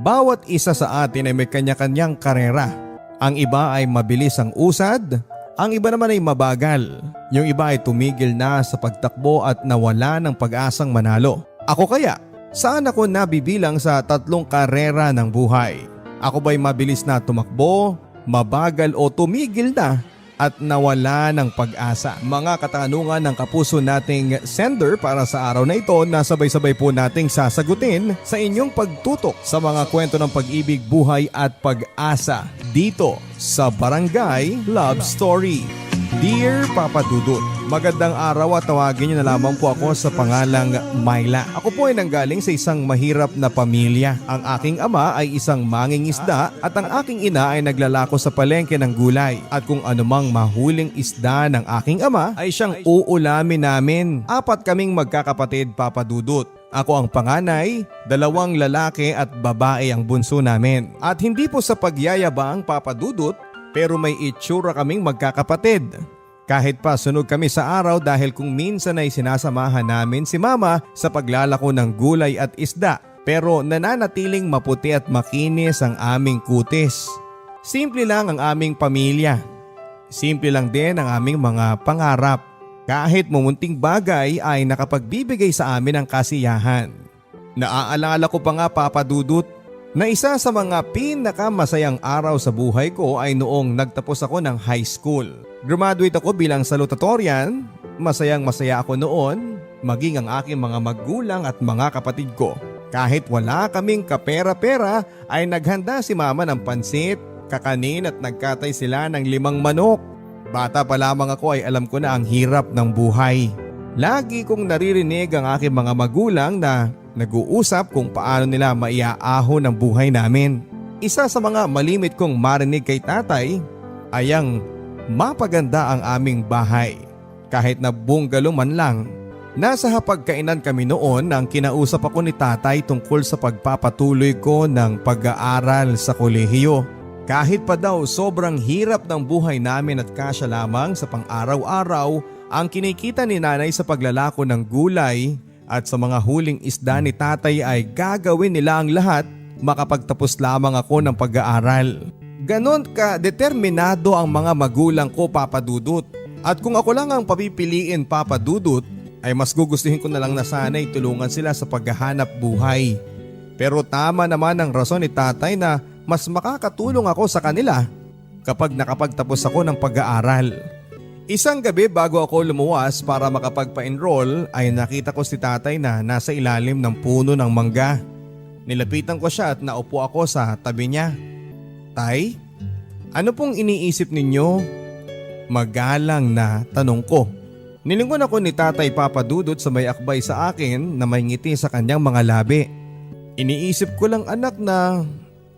Bawat isa sa atin ay may kanya-kanyang karera. Ang iba ay mabilis ang usad, ang iba naman ay mabagal. Yung iba ay tumigil na sa pagtakbo at nawala ng pag-asang manalo. Ako kaya, saan ako nabibilang sa tatlong karera ng buhay? Ako ba'y mabilis na tumakbo, mabagal o tumigil na at nawala ng pag-asa? Mga katanungan ng kapuso nating sender para sa araw na ito na sabay-sabay po nating sasagutin sa inyong pagtutok sa mga kwento ng pag-ibig, buhay at pag-asa dito sa Barangay Love Story. Dear Papa Dudut, magandang araw at tawagin niyo na lamang po ako sa pangalang Myla. Ako po ay nanggaling sa isang mahirap na pamilya. Ang aking ama ay isang mangingisda at ang aking ina ay naglalako sa palengke ng gulay. At kung anumang mahuling isda ng aking ama ay siyang uulamin namin. 4 kaming magkakapatid, Papa Dudut. Ako ang panganay, 2 lalaki at babae ang bunso namin. At hindi po sa pagyayabang, Papa Dudut, pero may itsura kaming magkakapatid. Kahit pa sunog kami sa araw dahil kung minsan ay sinasamahan namin si mama sa paglalako ng gulay at isda, pero nananatiling maputi at makinis ang aming kutis. Simple lang ang aming pamilya. Simple lang din ang aming mga pangarap. Kahit mumunting bagay ay nakapagbibigay sa amin ng kasiyahan. Naaalala ko pa nga, Papa Dudut, na isa sa mga pinakamasayang araw sa buhay ko ay noong nagtapos ako ng high school. Graduate ako bilang salutatorian. Masayang masaya ako noon, maging ang aking mga magulang at mga kapatid ko. Kahit wala kaming kapera-pera ay naghanda si mama ng pansit, kakanin at nagkatay sila ng 5 manok. Bata pa lamang ako ay alam ko na ang hirap ng buhay. Lagi kong naririnig ang aking mga magulang na nag-uusap kung paano nila maiaahon ang buhay namin. Isa sa mga malimit kong marinig kay tatay ay ang mapaganda ang aming bahay. Kahit na bungalow man lang. Nasa hapagkainan kami noon nang kinausap ako ni tatay tungkol sa pagpapatuloy ko ng pag-aaral sa kolehiyo. Kahit pa daw sobrang hirap ng buhay namin at kasya lamang sa pang-araw-araw ang kinikita ni nanay sa paglalako ng gulay at sa mga huling isda ni tatay ay gagawin nila ang lahat makapagtapos lamang ako ng pag-aaral. Ganon ka determinado ang mga magulang ko, Papa Dudut. At kung ako lang ang papipiliin, Papa Dudut, ay mas gugustuhin ko na lang na sana'y tulungan sila sa paghahanap buhay. Pero tama naman ang rason ni tatay na mas makakatulong ako sa kanila kapag nakapagtapos ako ng pag-aaral. Isang gabi bago ako lumuwas para makapagpa-enroll ay nakita ko si tatay na nasa ilalim ng puno ng mangga. Nilapitan ko siya at naupo ako sa tabi niya. Tay, ano pong iniisip ninyo? Magalang na tanong ko. Nilingon ako ni tatay, Papa Dudut, sa may akbay sa akin na may ngiti sa kanyang mga labi. Iniisip ko lang, anak, na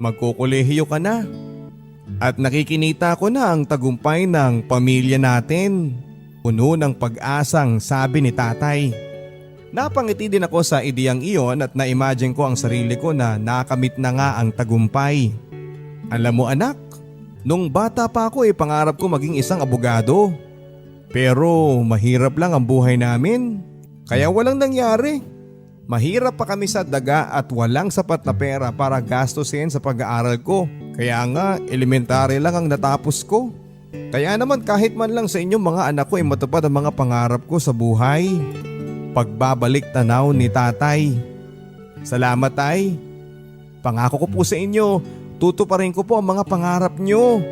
magkukolehiyo ka na. At nakikinita ko na ang tagumpay ng pamilya natin. Puno ng pag-asang sabi ni tatay. Napangiti din ako sa ideyang iyon at na-imagine ko ang sarili ko na nakamit na nga ang tagumpay. Alam mo anak, nung bata pa ako pangarap ko maging isang abogado. Pero mahirap lang ang buhay namin. Kaya walang nangyari. Mahirap pa kami sa daga at walang sapat na pera para gastusin sa pag-aaral ko. Kaya nga elementary lang ang natapos ko. Kaya naman kahit man lang sa inyong mga anak ko ay matupad ang mga pangarap ko sa buhay. Pagbabalik tanaw ni tatay. Salamat tay. Pangako ko po sa inyo, tutuparin ko po ang mga pangarap nyo.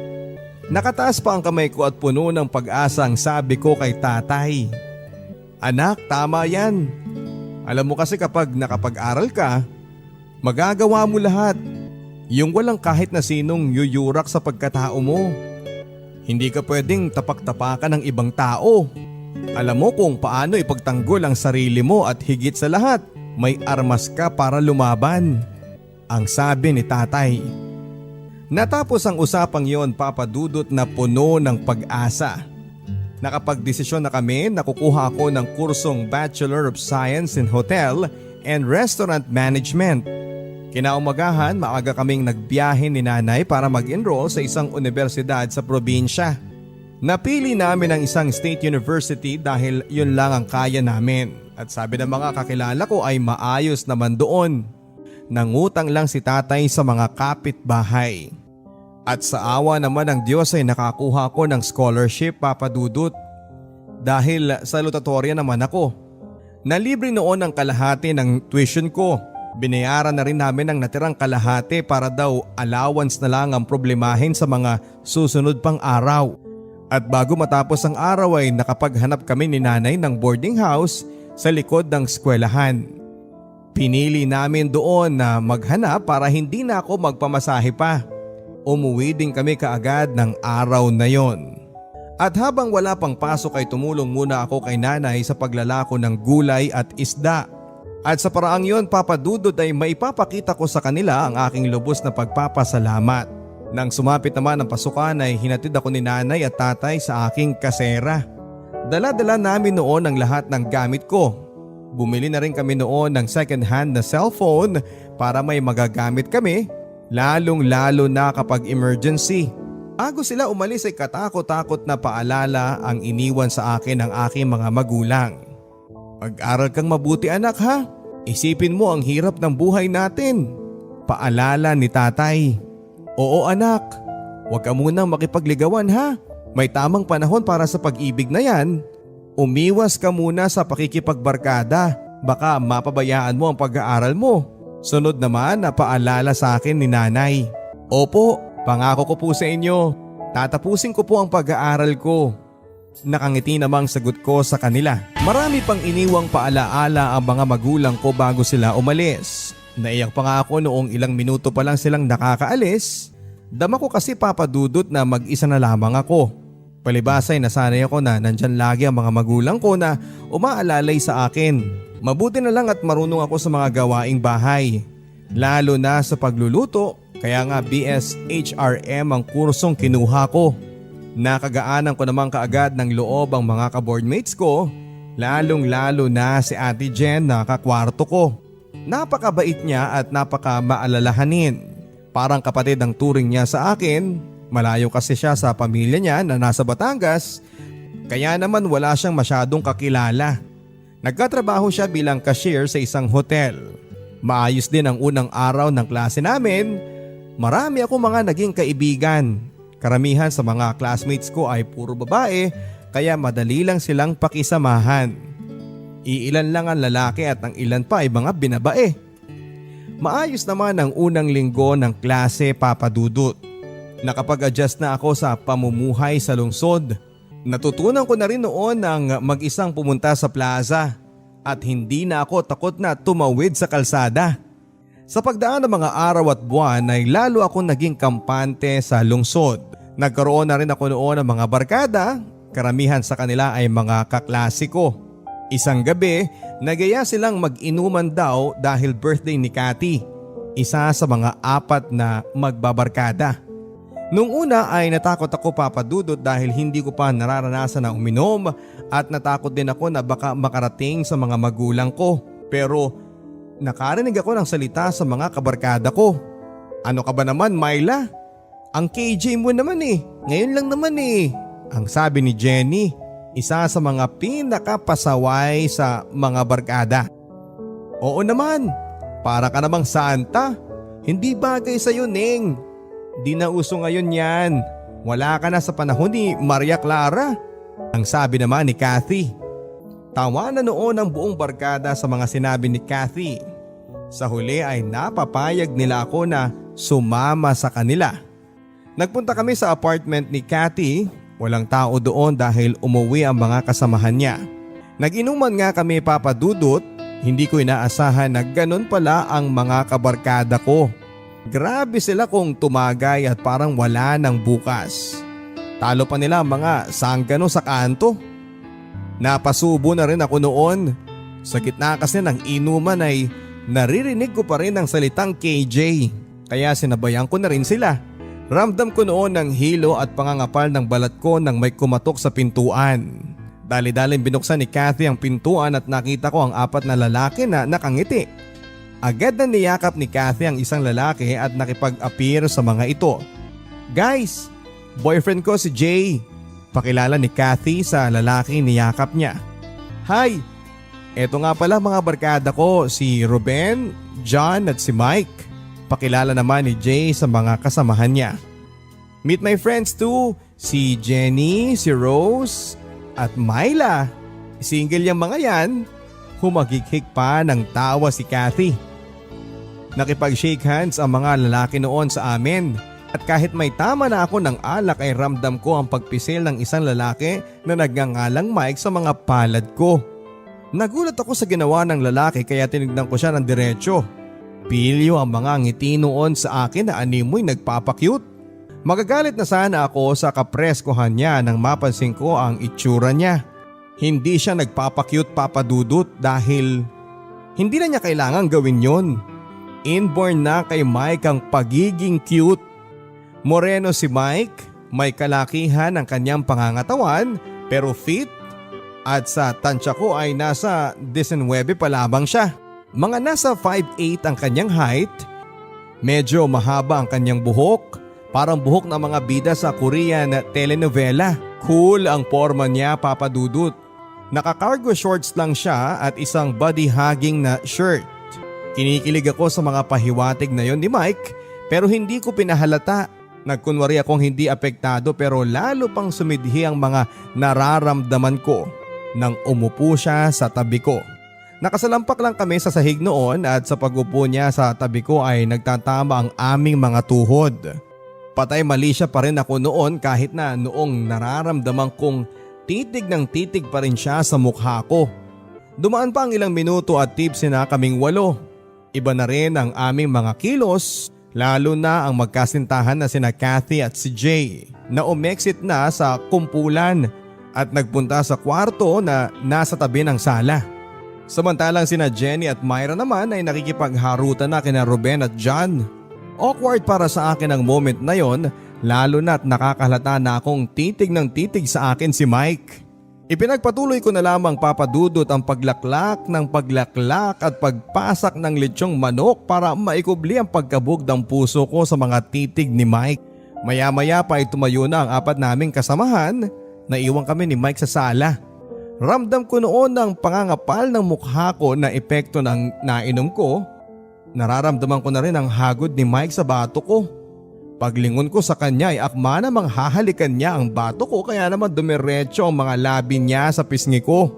Nakataas pa ang kamay ko at puno ng pag-asang sabi ko kay tatay. Anak, tama yan. Alam mo kasi kapag nakapag-aral ka, magagawa mo lahat. Yung walang kahit na sinong yuyurak sa pagkatao mo. Hindi ka pwedeng tapak-tapakan ng ibang tao. Alam mo kung paano ipagtanggol ang sarili mo at higit sa lahat, may armas ka para lumaban. Ang sabi ni tatay. Natapos ang usapang yon, Papa Dudut, na puno ng pag-asa. Nakapagdesisyon na kami na kukuha ako ng kursong Bachelor of Science in Hotel and Restaurant Management. Kinaumagahan, maaga kaming nagbiyahe ni nanay para mag-enroll sa isang universidad sa probinsya. Napili namin ang isang state university dahil yun lang ang kaya namin. At sabi ng mga kakilala ko ay maayos naman doon. nangutang lang si tatay sa mga kapitbahay. At sa awa naman ng Diyos ay nakakuha ko ng scholarship, Papa Dudut. Dahil salutatorya naman ako. Nalibre noon ang kalahati ng tuition ko. Binayaran na rin namin ang natirang kalahati para daw allowance na lang ang problemahin sa mga susunod pang araw. At bago matapos ang araw ay nakapaghanap kami ni nanay ng boarding house sa likod ng eskwelahan. Pinili namin doon na maghanap para hindi na ako magpamasahe pa. Umuwi din kami kaagad ng araw na yon. At habang wala pang pasok ay tumulong muna ako kay nanay sa paglalako ng gulay at isda. At sa paraang yon, Papa Dudut, ay maipapakita ko sa kanila ang aking lubos na pagpapasalamat. Nang sumapit naman ang pasukan ay hinatid ako ni nanay at tatay sa aking kasera. Dala-dala namin noon ang lahat ng gamit ko. Bumili na rin kami noon ng second hand na cellphone para may magagamit kami, lalong-lalo na kapag emergency. Bago sila umalis ay katakot-takot na paalala ang iniwan sa akin ng aking mga magulang. Mag-aral kang mabuti anak ha, isipin mo ang hirap ng buhay natin. Paalala ni tatay. Oo anak, huwag ka munang makipagligawan ha, may tamang panahon para sa pag-ibig na yan. Umiwas ka muna sa pakikipagbarkada, baka mapabayaan mo ang pag-aaral mo. Sunod naman na paalala sa akin ni nanay. Opo, pangako ko po sa inyo, tatapusin ko po ang pag-aaral ko. Nakangiti namang sagot ko sa kanila. Marami pang iniwang paalaala ang mga magulang ko bago sila umalis. Naiyak pa nga ako noong ilang minuto pa lang silang nakakaalis. Dama ko kasi, Papa Dudut, na mag-isa na lamang ako. Palibas ay nasanay ako na nandyan lagi ang mga magulang ko na umaalalay sa akin. Mabuti na lang at marunong ako sa mga gawaing bahay. Lalo na sa pagluluto. Kaya nga BSHRM ang kursong kinuha ko. Nakagaanan ko naman kaagad ng loob ang mga ka-boardmates ko, lalong-lalo na si Ate Jen na kakwarto ko. Napakabait niya at napaka-maalalahanin. Parang kapatid ang turing niya sa akin. Malayo kasi siya sa pamilya niya na nasa Batangas, kaya naman wala siyang masyadong kakilala. Nagkatrabaho siya bilang cashier sa isang hotel. Maayos din ang unang araw ng klase namin. Marami akong mga naging kaibigan. Karamihan sa mga classmates ko ay puro babae, kaya madali lang silang pakisamahan. Iilan lang ang lalaki at ang ilan pa ay mga binabae. Maayos naman ang unang linggo ng klase, Papa Dudut. Nakapag-adjust na ako sa pamumuhay sa lungsod. Natutunan ko na rin noon ang mag-isang pumunta sa plaza at hindi na ako takot na tumawid sa kalsada. Sa pagdaan ng mga araw at buwan ay lalo akong naging kampante sa lungsod. Nagkaroon na rin ako noon ng mga barkada, karamihan sa kanila ay mga kaklase ko. Isang gabi, nagaya silang mag-inuman daw dahil birthday ni Cathy, isa sa mga 4 na magbabarkada. Nung una ay natakot ako, Papa Dudut, dahil hindi ko pa nararanasan na uminom at natakot din ako na baka makarating sa mga magulang ko. Pero nakarinig ako ng salita sa mga kabarkada ko. Ano ka ba naman, Myla? Ang KJ mo naman eh, ngayon lang naman eh. Ang sabi ni Jenny, isa sa mga pinakapasaway sa mga barkada. Oo naman, para ka namang Santa. Hindi bagay sa'yo, Neng. Di na uso ngayon yan. Wala ka na sa panahon ni Maria Clara. Ang sabi naman ni Cathy. Tawa na noon ang buong barkada sa mga sinabi ni Cathy. Sa huli ay napapayag nila ako na sumama sa kanila. Nagpunta kami sa apartment ni Cathy. Walang tao doon dahil umuwi ang mga kasamahan niya. Nag-inuman nga kami, Papa Dudut. Hindi ko inaasahan na ganun pala ang mga kabarkada ko. Grabe sila kung tumagay at parang wala nang bukas. Talo pa nila mga sanggano sa kanto. Napasubo na rin ako noon. Sa gitna kasi ng inuman ay naririnig ko pa rin ang salitang KJ. Kaya sinabayan ko na rin sila. Ramdam ko noon ng hilo at pangangapal ng balat ko nang may kumatok sa pintuan. Dali-daling binuksan ni Cathy ang pintuan at nakita ko ang 4 na lalaki na nakangiti. Agad na niyakap ni Cathy ang isang lalaki at nakipag-appear sa mga ito. Guys, boyfriend ko si Jay. Pakilala ni Cathy sa lalaki niyakap niya. Hi, eto nga pala mga barkada ko, si Ruben, John at si Mike. Pakilala naman ni Jay sa mga kasamahan niya. Meet my friends too, si Jenny, si Rose at Myla. Single yung mga yan. Humagighik pa ng tawa si Kathy. Nakipag-shake hands ang mga lalaki noon sa amin. At kahit may tama na ako ng alak ay ramdam ko ang pagpisil ng isang lalaki na nagngangalang Mike sa mga palad ko. Nagulat ako sa ginawa ng lalaki kaya tinignan ko siya ng diretsyo. Pilyo ang mga ngiti noon sa akin na animoy nagpapakyut. Magagalit na sana ako sa kapreskohan niya nang mapansin ko ang itsura niya. Hindi siya nagpapakyut papadudot dahil hindi na niya kailangang gawin yon. Inborn na kay Mike ang pagiging cute. Moreno si Mike, may kalakihan ang kanyang pangangatawan pero fit at sa tansya ko ay nasa 19 pa lamang siya. Mga nasa 5'8" ang kanyang height, medyo mahaba ang kanyang buhok, parang buhok ng mga bida sa Korean telenovela. Cool ang forma niya papadudot. Naka-cargo shorts lang siya at isang body-hugging na shirt. Kinikilig ako sa mga pahiwatig na yon ni Mike pero hindi ko pinahalata. Nagkunwari akong hindi apektado pero lalo pang sumidhi ang mga nararamdaman ko nang umupo siya sa tabi ko. Nakasalampak lang kami sa sahig noon at sa pag-upo niya sa tabi ko ay nagtatama ang aming mga tuhod. Patay mali siya pa rin ako noon kahit na noong nararamdaman kong titig ng titig pa rin siya sa mukha ko. Dumaan pa ang ilang minuto at tipsy na kaming 8. Iba na rin ang aming mga kilos. Lalo na ang magkasintahan na sina Kathy at si Jay na umexit na sa kumpulan at nagpunta sa kwarto na nasa tabi ng sala. Samantalang sina Jenny at Myra naman ay nakikipagharutan na kina Ruben at John. Awkward para sa akin ang moment na yon lalo na't nakakahalata na akong titig ng titig sa akin si Mike. Ipinagpatuloy ko na lamang papadudot ang paglaklak ng paglaklak at pagpasak ng lechong manok para maikubli ang pagkabog ng puso ko sa mga titig ni Mike. Maya-maya pa ay tumayo na ang 4 naming kasamahan. Naiwan kami ni Mike sa sala. Ramdam ko noon ang pangangapal ng mukha ko na epekto ng nainom ko. Nararamdaman ko na rin ang hagod ni Mike sa bato ko. Paglingon ko sa kanya ay akma namang hahalikan niya ang bato ko kaya naman dumiretso ang mga labi niya sa pisngi ko.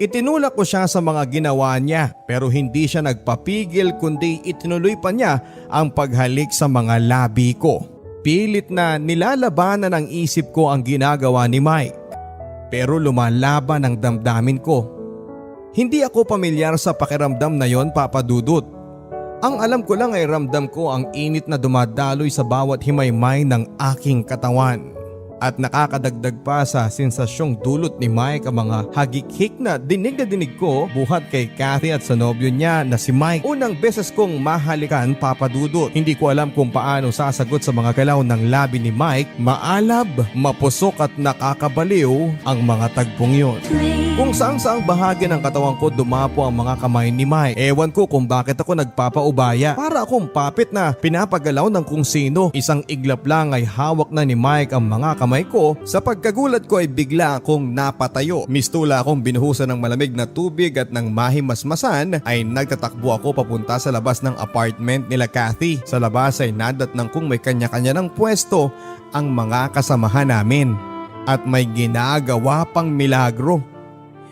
Itinulak ko siya sa mga ginawa niya pero hindi siya nagpapigil kundi itinuloy pa niya ang paghalik sa mga labi ko. Pilit na nilalabanan ng isip ko ang ginagawa ni Mike pero lumalaban ang damdamin ko. Hindi ako pamilyar sa pakiramdam na yon papadudot. Ang alam ko lang ay ramdam ko ang init na dumadaloy sa bawat himaymay ng aking katawan. At nakakadagdag pa sa sensasyong dulot ni Mike ang mga hagikhik na dinig ko buhat kay Kathy at sa nobyo niya na si Mike. Unang beses kong mahalikan papadudot. Hindi ko alam kung paano sasagot sa mga galaw ng labi ni Mike. Maalab, mapusok at nakakabaliw ang mga tagpong yun. Kung saang bahagi ng katawan ko dumapo ang mga kamay ni Mike. Ewan ko kung bakit ako nagpapaubaya. Para akong papit na pinapagalaw ng kung sino. Isang iglap lang ay hawak na ni Mike ang mga kamay ko. Sa pagkagulat ko ay bigla akong napatayo. Mistula akong binuhusan ng malamig na tubig at nang mahimasmasan ay nagtatakbo ako papunta sa labas ng apartment nila Kathy. Sa labas ay nadatnang kung may kanya-kanya ng pwesto ang mga kasamahan namin. At may ginagawa pang milagro.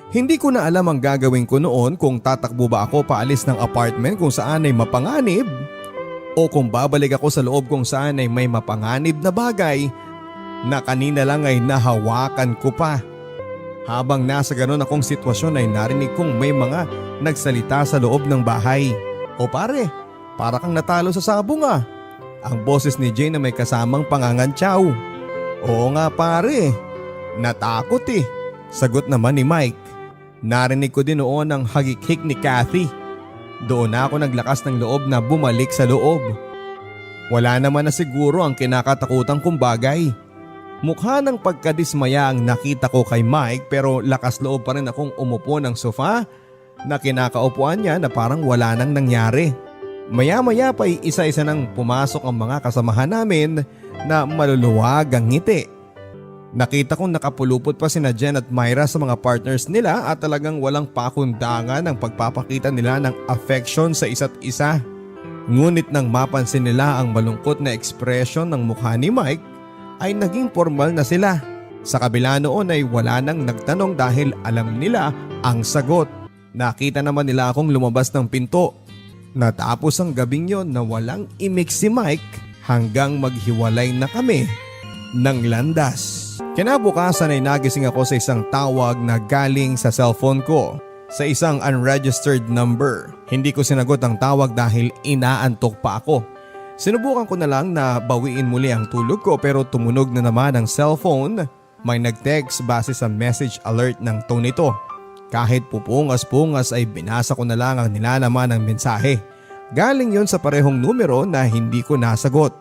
Hindi ko na alam ang gagawin ko noon kung tatakbo ba ako paalis ng apartment kung saan ay mapanganib o kung babalik ako sa loob kung saan ay may mapanganib na bagay na kanina lang ay nahawakan ko pa. Habang nasa ganon akong sitwasyon ay narinig kong may mga nagsalita sa loob ng bahay. O pare, para kang natalo sa sabong ah. Ang boses ni Jay na may kasamang pangangantsaw. Oo nga pare, natakot eh. Sagot naman ni Mike. Narinig ko din noon ang hagikhik ni Kathy. Doon na ako naglakas ng loob na bumalik sa loob. Wala naman na siguro ang kinakatakutan kong bagay. Mukha ng pagkadismaya ang nakita ko kay Mike pero lakas loob pa rin akong umupo ng sofa na kinakaupuan niya na parang wala nang nangyari. Maya-maya pa isa-isa nang pumasok ang mga kasamahan namin na maluluwag ang ngiti. Nakita kong nakapulupot pa sina Jen at Myra sa mga partners nila at talagang walang pakundangan ang pagpapakita nila ng affection sa isa't isa. Ngunit nang mapansin nila ang malungkot na ekspresyon ng mukha ni Mike ay naging formal na sila. Sa kabila noon ay wala nang nagtanong dahil alam nila ang sagot. Nakita naman nila akong lumabas ng pinto. Natapos ang gabing yon na walang imik si Mike hanggang maghiwalay na kami ng landas. Kinabukasan ay nagising ako sa isang tawag na galing sa cellphone ko sa isang unregistered number. Hindi ko sinagot ang tawag dahil inaantok pa ako. Sinubukan ko na lang na bawiin muli ang tulog ko pero tumunog na naman ang cellphone. May nag-text base sa message alert ng tone nito. Kahit pupungas-pungas ay binasa ko na lang ang nilalaman ng mensahe. Galing yon sa parehong numero na hindi ko nasagot.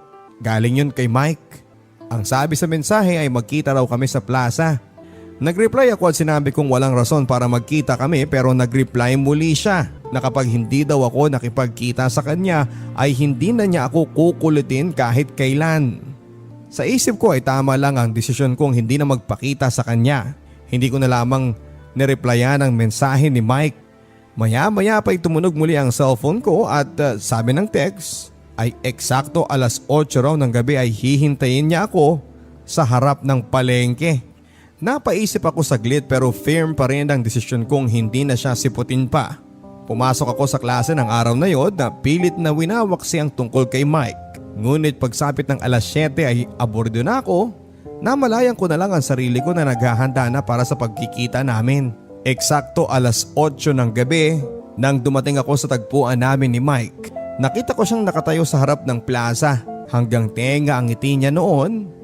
Galing yon kay Mike. Ang sabi sa mensahe ay magkita raw kami sa plaza. Nag-reply ako at sinabi kong walang rason para magkita kami pero nag-reply muli siya na kapag hindi daw ako nakipagkita sa kanya ay hindi na niya ako kukulitin kahit kailan. Sa isip ko ay tama lang ang desisyon kong hindi na magpakita sa kanya. Hindi ko na lamang nireplyan ang mensahe ni Mike. Maya-maya pa tumunog muli ang cellphone ko at sabi ng text ay eksakto alas 8 raw ng gabi ay hihintayin niya ako sa harap ng palengke. Napaisip ako saglit pero firm pa rin ang desisyon kong hindi na siya siputin pa. Pumasok ako sa klase ng araw na yon na pilit na winawaksi ang tungkol kay Mike. Ngunit pagsapit ng alas 7 ay abordo na ako. Namalayan ko na lang ang sarili ko na naghahanda na para sa pagkikita namin. Eksakto alas 8 ng gabi nang dumating ako sa tagpuan namin ni Mike. Nakita ko siyang nakatayo sa harap ng plaza. Hanggang tenga ang ngiti niya noon.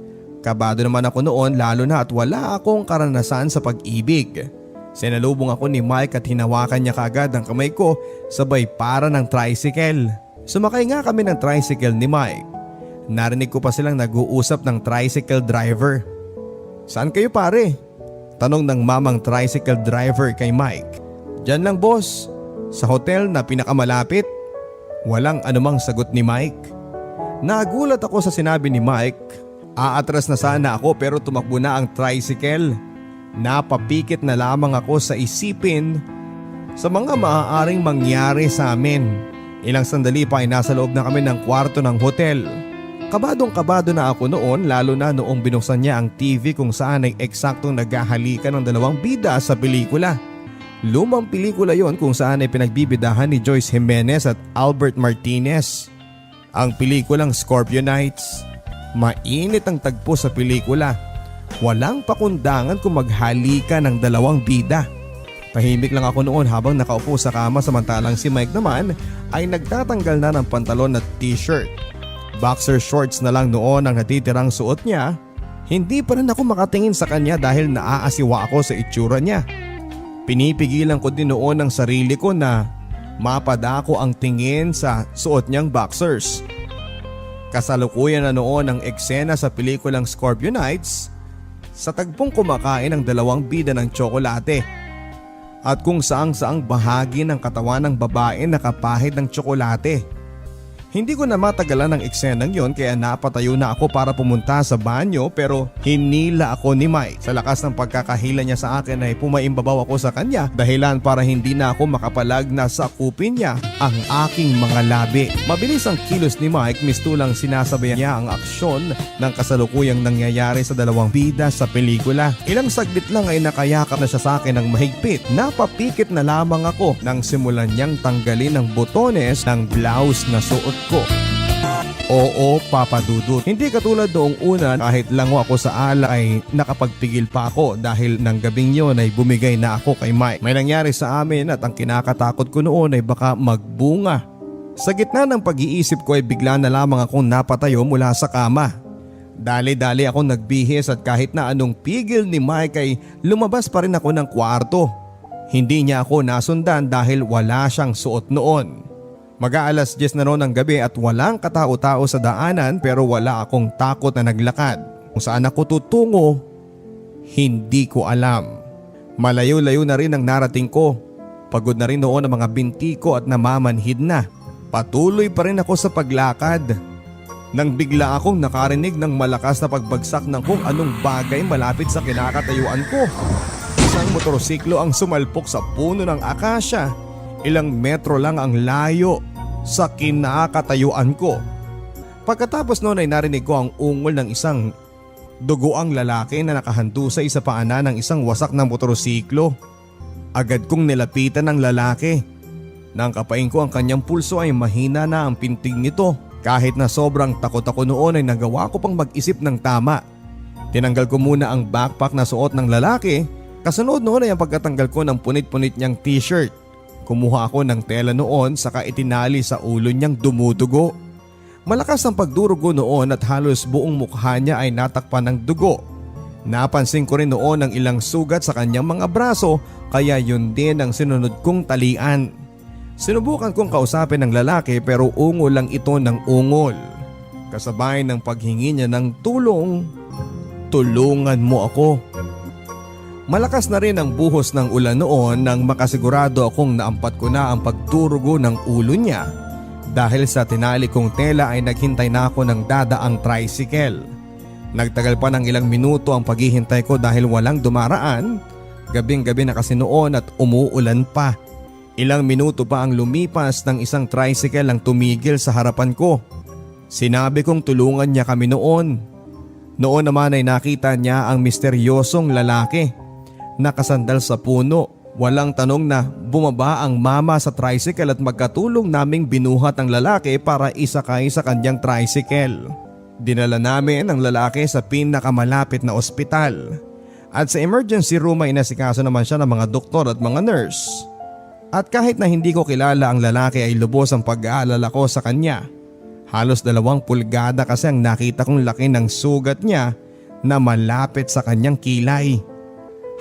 Kabado naman ako noon lalo na at wala akong karanasan sa pag-ibig. Sinalubong ako ni Mike at hinawakan niya kaagad ang kamay ko sabay para ng tricycle. Sumakay nga kami ng tricycle ni Mike. Narinig ko pa silang nag-uusap ng tricycle driver. "Saan kayo pare?" tanong ng mamang tricycle driver kay Mike. "Diyan lang boss, sa hotel na pinakamalapit." Walang anumang sagot ni Mike. Nagulat ako sa sinabi ni Mike. Aatras na sana ako pero tumakbo na ang tricycle. Napapikit na lamang ako sa isipin sa mga maaaring mangyari sa amin. Ilang sandali pa ay nasa loob na kami ng kwarto ng hotel. Kabadong-kabado na ako noon lalo na noong binuksan niya ang TV kung saan ay eksaktong naghahalikan ng dalawang bida sa pelikula. Lumang pelikula yon kung saan ay pinagbibidahan ni Joyce Jimenez at Albert Martinez. Ang pelikulang Scorpio Nights. Mainit ang tagpo sa pelikula. Walang pakundangan kung maghalikan ng dalawang bida. Tahimik lang ako noon habang nakaupo sa kama samantalang si Mike naman ay nagtatanggal na ng pantalon at t-shirt. Boxer shorts na lang noon ang natitirang suot niya. Hindi pa rin ako makatingin sa kanya dahil naaasiwa ako sa itsura niya. Pinipigilan ko din noon ang sarili ko na mapadako ang tingin sa suot niyang boxers. Kasalukuyan na noon ang eksena sa pelikulang Scorpio Nights sa tagpong kumakain ng dalawang bida ng tsokolate at kung saang-saang bahagi ng katawan ng babae nakapahid ng tsokolate. Hindi ko na matagalan ng eksenang yon kaya napatayo na ako para pumunta sa banyo pero hinila ako ni Mike. Sa lakas ng pagkakahila niya sa akin ay pumaimbabaw ako sa kanya dahilan para hindi na ako makapalag na sakupin niya ang aking mga labi. Mabilis ang kilos ni Mike, mistulang sinasabayan niya ang aksyon ng kasalukuyang nangyayari sa dalawang bida sa pelikula. Ilang saglit lang ay nakayakap na siya sa akin ng mahigpit. Napapikit na lamang ako nang simulan niyang tanggalin ang botones ng blouse na suot ko. Oo, Papa Dudut. Hindi katulad noong una kahit lango ako sa ala ay nakapagpigil pa ako dahil ng gabing yon ay bumigay na ako kay Mike. May nangyari sa amin at ang kinakatakot ko noon ay baka magbunga. Sa gitna ng pag-iisip ko ay bigla na lamang akong napatayo mula sa kama. Dali-dali akong nagbihis at kahit na anong pigil ni Mike ay lumabas pa rin ako ng kwarto. Hindi niya ako nasundan dahil wala siyang suot noon. Mag-aalas 10 na noon ng gabi at walang katao-tao sa daanan pero wala akong takot na naglakad. Kung saan ako tutungo, hindi ko alam. Malayo-layo na rin ang narating ko. Pagod na rin noon ang mga binti ko at namamanhid na. Patuloy pa rin ako sa paglakad. Nang bigla akong nakarinig ng malakas na pagbagsak ng kung anong bagay malapit sa kinakatayuan ko. Isang motorsiklo ang sumalpok sa puno ng akasya. Ilang metro lang ang layo. sa kinakatayuan ko. Pagkatapos noon ay narinig ko ang ungol ng isang dugoang lalaki na nakahandusay sa paanan ng isang wasak na motorsiklo. Agad kong nilapitan ng lalaki. Nang kapain ko ang kanyang pulso ay mahina na ang pintig nito. Kahit na sobrang takot ako noon ay nagawa ko pang mag-isip ng tama. Tinanggal ko muna ang backpack na suot ng lalaki. Kasunod noon ay ang pagkatanggal ko ng punit-punit niyang t-shirt. Kumuha ako ng tela noon saka itinali sa ulo niyang dumudugo. Malakas ang pagdurugo noon at halos buong mukha niya ay natakpan ng dugo. Napansin ko rin noon ang ilang sugat sa kanyang mga braso kaya yun din ang sinunod kong talian. Sinubukan kong kausapin ng lalaki pero ungol lang ito ng ungol. Kasabay ng paghingi niya ng tulong, tulungan mo ako. Malakas na rin ang buhos ng ulan noon nang makasigurado akong naampat ko na ang pagdurugo ng ulo niya. Dahil sa tinali kong tela ay naghintay na ako ng dadaang tricycle. Nagtagal pa ng ilang minuto ang paghihintay ko dahil walang dumaraan. Gabing-gabi na kasi noon at umuulan pa. Ilang minuto pa ang lumipas ng isang tricycle ang tumigil sa harapan ko. Sinabi kong tulungan niya kami noon. Noon naman ay nakita niya ang misteryosong lalaki. Nakasandal sa puno. Walang tanong na bumaba ang mama sa tricycle at magkatulong naming binuhat ang lalaki para isakay sa kanyang tricycle. Dinala namin ang lalaki sa pinakamalapit na ospital. At sa emergency room ay inasikaso naman siya ng mga doktor at mga nurse. At kahit na hindi ko kilala ang lalaki ay lubos ang pag-aalala ko sa kanya. Halos 2 pulgada kasi ang nakita kong laki ng sugat niya na malapit sa kanyang kilay.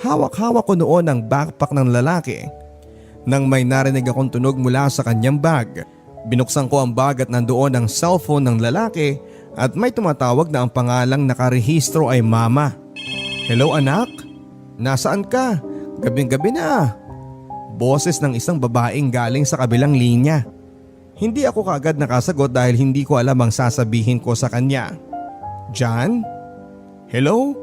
Hawak-hawak ko noon ang backpack ng lalaki. Nang may narinig akong tunog mula sa kanyang bag, binuksan ko ang bag at nandoon ang cellphone ng lalaki at may tumatawag na ang pangalang nakarehistro ay mama. Hello anak? Nasaan ka? Gabing-gabi na. Boses ng isang babaeng galing sa kabilang linya. Hindi ako kaagad nakasagot dahil hindi ko alam ang sasabihin ko sa kanya. John? Hello?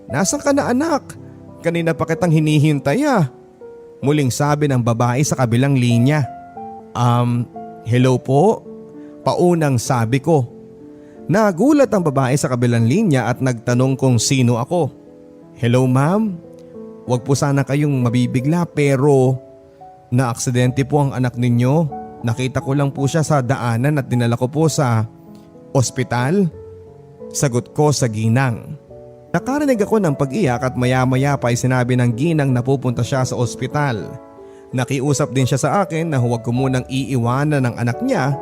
Nasaan ka na anak? Kanina pa kitang hinihintay ah. Muling sabi ng babae sa kabilang linya. Hello po? Paunang sabi ko. Nagulat ang babae sa kabilang linya at nagtanong kung sino ako. Hello ma'am? Huwag po sana kayong mabibigla pero naaksidente po ang anak ninyo. Nakita ko lang po siya sa daanan at dinala ko po sa ospital. Sagot ko sa ginang. Nakarinig ako ng pag-iyak at maya-maya pa ay sinabi ng ginang na pupunta siya sa ospital. Nakiusap din siya sa akin na huwag ko munang iiwanan ng anak niya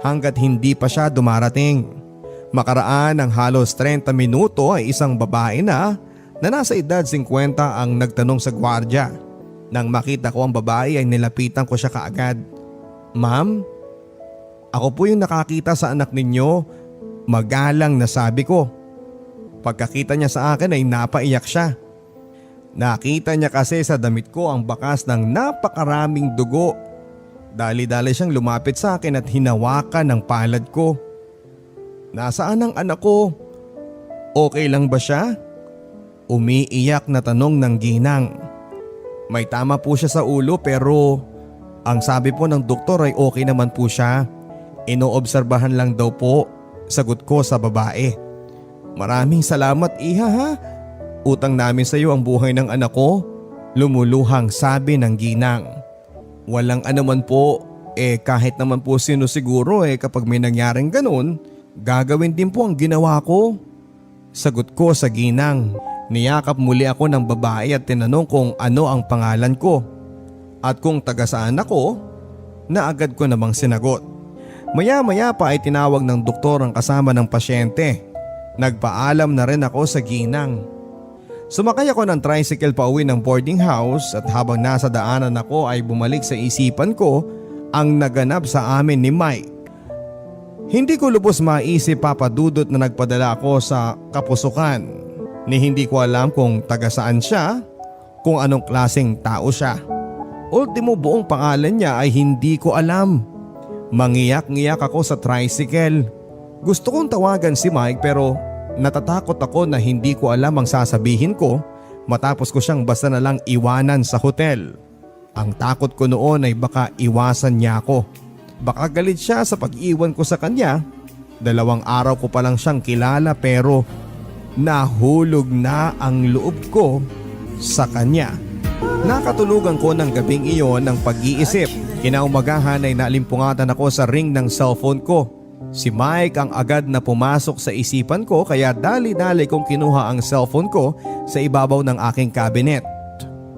hanggat hindi pa siya dumarating. Makaraan ng halos 30 minuto ay isang babae na nasa edad 50 ang nagtanong sa gwardya. Nang makita ko ang babae ay nilapitan ko siya kaagad. Ma'am, ako po yung nakakita sa anak ninyo. Magalang na sabi ko. Pagkakita niya sa akin ay napaiyak siya. Nakita niya kasi sa damit ko ang bakas ng napakaraming dugo. Dali-dali siyang lumapit sa akin at hinawakan ng palad ko. Nasaan ang anak ko? Okay lang ba siya? Umiiyak na tanong ng ginang. May tama po siya sa ulo pero ang sabi po ng doktor ay okay naman po siya. Inoobserbahan lang daw po, sagot ko sa babae. Maraming salamat iha ha. Utang namin sa iyo ang buhay ng anak ko. Lumuluhang sabi ng ginang. Walang anuman po, kahit naman po sino siguro kapag may nangyaring ganun, gagawin din po ang ginawa ko. Sagot ko sa ginang. Niyakap muli ako ng babae at tinanong kung ano ang pangalan ko. At kung taga saan ako, na agad ko namang sinagot. Maya-maya pa ay tinawag ng doktor ang kasama ng pasyente. Nagpaalam na rin ako sa ginang. Sumakay ako ng tricycle pa uwi ng boarding house at habang nasa daanan ako ay bumalik sa isipan ko ang naganap sa amin ni Mike. Hindi ko lubos maisip papadudot na nagpadala ako sa kapusukan ni hindi ko alam kung taga saan siya, kung anong klaseng tao siya. Ultimo buong pangalan niya ay hindi ko alam. Mangiyak-ngiyak ako sa tricycle. Gusto kong tawagan si Mike pero natatakot ako na hindi ko alam ang sasabihin ko matapos ko siyang basta na lang iwanan sa hotel. Ang takot ko noon ay baka iwasan niya ako. baka galit siya sa pag-iwan ko sa kanya. 2 araw ko pa lang siyang kilala pero nahulog na ang loob ko sa kanya. Nakatulugan ko ng gabing iyon ng pag-iisip. Kinaumagahan ay naalimpungatan ako sa ring ng cellphone ko. Si Mike ang agad na pumasok sa isipan ko kaya dali-dali kong kinuha ang cellphone ko sa ibabaw ng aking cabinet.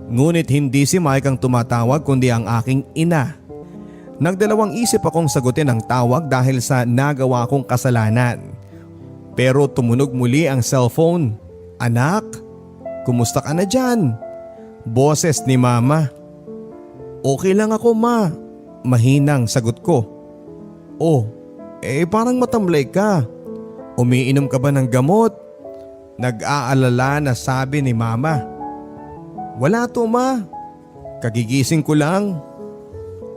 Ngunit hindi si Mike ang tumatawag kundi ang aking ina. Nagdalawang isip akong sagutin ang tawag dahil sa nagawa kong kasalanan. Pero tumunog muli ang cellphone. "Anak, kumusta ka na dyan?" Boses ni mama. "Okay lang ako ma," mahinang sagot ko. "Oh, parang matamlay ka. Umiinom ka ba ng gamot?" Nag-aalala na sabi ni mama. "Wala to ma, kagigising ko lang."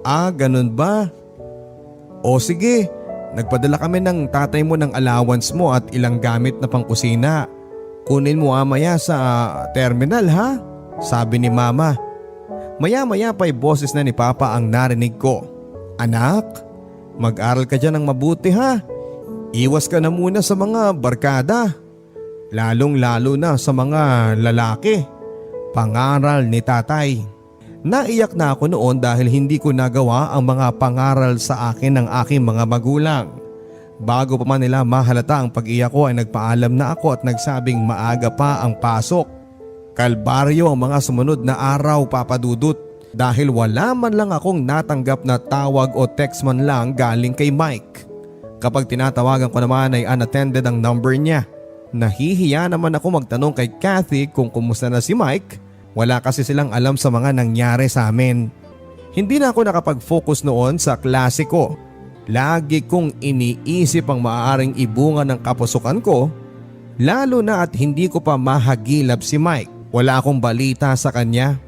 "Ah, ganun ba? O sige, nagpadala kami ng tatay mo ng allowance mo at ilang gamit na pangkusina. Kunin mo mamaya sa terminal ha?" sabi ni mama. Maya-maya pa'y boses na ni papa ang narinig ko. "Anak, mag-aral ka dyan ng mabuti ha. Iwas ka na muna sa mga barkada. Lalong-lalo na sa mga lalaki. Pangaral ni tatay." Naiyak na ako noon dahil hindi ko nagawa ang mga pangaral sa akin ng aking mga magulang. Bago pa man nila mahalata ang pag-iyak ko ay nagpaalam na ako at nagsabing maaga pa ang pasok. Kalbaryo ang mga sumunod na araw, Papa Dudut, dahil wala man lang akong natanggap na tawag o text man lang galing kay Mike. Kapag tinatawagan ko naman ay unattended ang number niya. Nahihiya naman ako magtanong kay Kathy kung kumusta na si Mike. Wala kasi silang alam sa mga nangyari sa amin. Hindi na ako nakapag-focus noon sa klase ko. Lagi kong iniisip ang maaaring ibunga ng kapusukan ko, lalo na at hindi ko pa mahagilap si Mike. Wala akong balita sa kanya.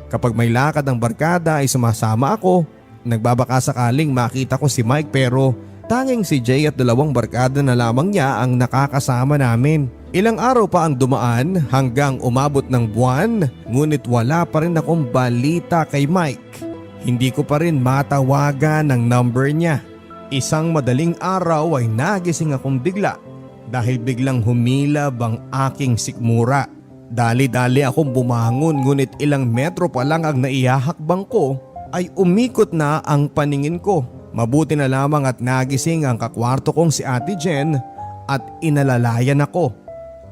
Kapag may lakad ng barkada ay sumasama ako. Nagbabaka sakaling makita ko si Mike pero tanging si Jay at 2 barkada na lamang niya ang nakakasama namin. Ilang araw pa ang dumaan hanggang umabot ng buwan, ngunit wala pa rin akong balita kay Mike. Hindi ko pa rin matawagan ng number niya. Isang madaling araw ay nagising akong bigla dahil biglang humilab ang aking sikmura. Dali-dali akong bumangon ngunit ilang metro pa lang ang naihahakbang ko ay umikot na ang paningin ko. Mabuti na lamang at nagising ang kakwarto kong si Ate Jen at inalalayan ako.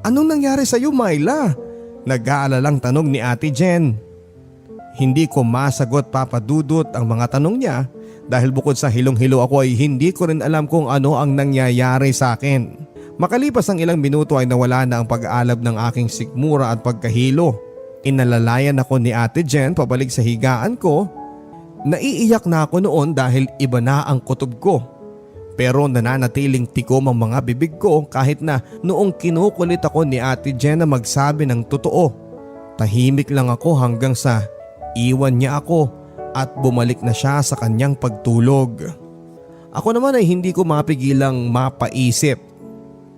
"Anong nangyari sa iyo, Myla?" Nag-aalalang tanong ni Ate Jen. Hindi ko masagot, Papa Dudut, ang mga tanong niya dahil bukod sa hilong-hilo ako ay hindi ko rin alam kung ano ang nangyayari sa akin. Makalipas ang ilang minuto ay nawala na ang pag-aalab ng aking sikmura at pagkahilo. Inalalayan ako ni Ate Jen pabalik sa higaan ko. Naiiyak na ako noon dahil iba na ang kutob ko. Pero nananatiling tikom ang mga bibig ko kahit na noong kinukulit ako ni Ate Jen na magsabi ng totoo. Tahimik lang ako hanggang sa iwan niya ako at bumalik na siya sa kanyang pagtulog. Ako naman ay hindi ko mapigilang mapaisip.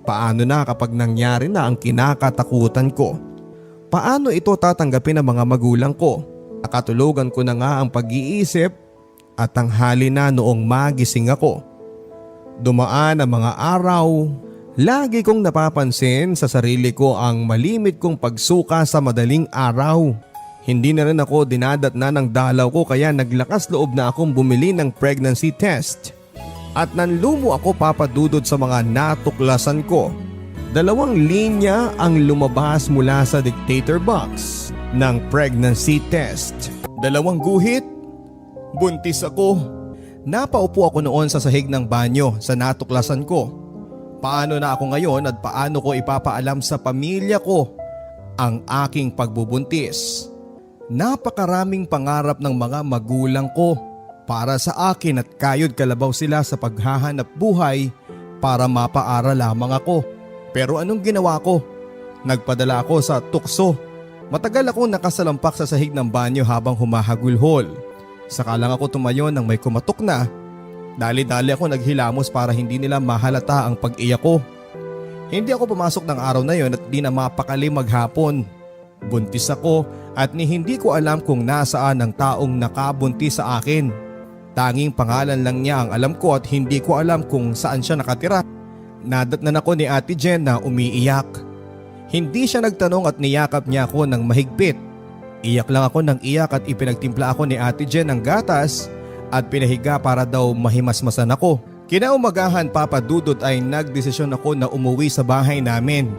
Paano na kapag nangyari na ang kinakatakutan ko? Paano ito tatanggapin ng mga magulang ko? Nakatulugan ko na nga ang pag-iisip at tanghali na noong magising ako. Dumaan ang mga araw, lagi kong napapansin sa sarili ko ang malimit kong pagsuka sa madaling araw. Hindi na rin ako dinadatna ng dalaw ko kaya naglakas loob na akong bumili ng pregnancy test. At nanlumo ako, Papa Dudut, sa mga natuklasan ko. 2 linya ang lumabas mula sa dictator box ng pregnancy test. 2 guhit, buntis ako. Napaupo ako noon sa sahig ng banyo sa natuklasan ko. Paano na ako ngayon at paano ko ipapaalam sa pamilya ko ang aking pagbubuntis? Napakaraming pangarap ng mga magulang ko para sa akin at kayod kalabaw sila sa paghahanap buhay para mapaaral lamang ako. Pero anong ginawa ko? Nagpadala ako sa tukso. Matagal akong nakasalampak sa sahig ng banyo habang humahagulhol. Saka lang ako tumayo nang may kumatok na. Dali-dali ako naghilamos para hindi nila mahalata ang pag-iyak ko. Hindi ako pumasok ng araw na yon at di na mapakali maghapon. Buntis ako at ni hindi ko alam kung nasaan ang taong nakabuntis sa akin. Tanging pangalan lang niya ang alam ko at hindi ko alam kung saan siya nakatira. Nadatnan ako ni Ate Jen na umiiyak. Hindi siya nagtanong at niyakap niya ako ng mahigpit. Iyak lang ako ng iyak at ipinagtimpla ako ni Ate Jen ng gatas at pinahiga para daw mahimasmasan ako. Kinaumagahan, Papa Dudut, ay nagdesisyon ako na umuwi sa bahay namin.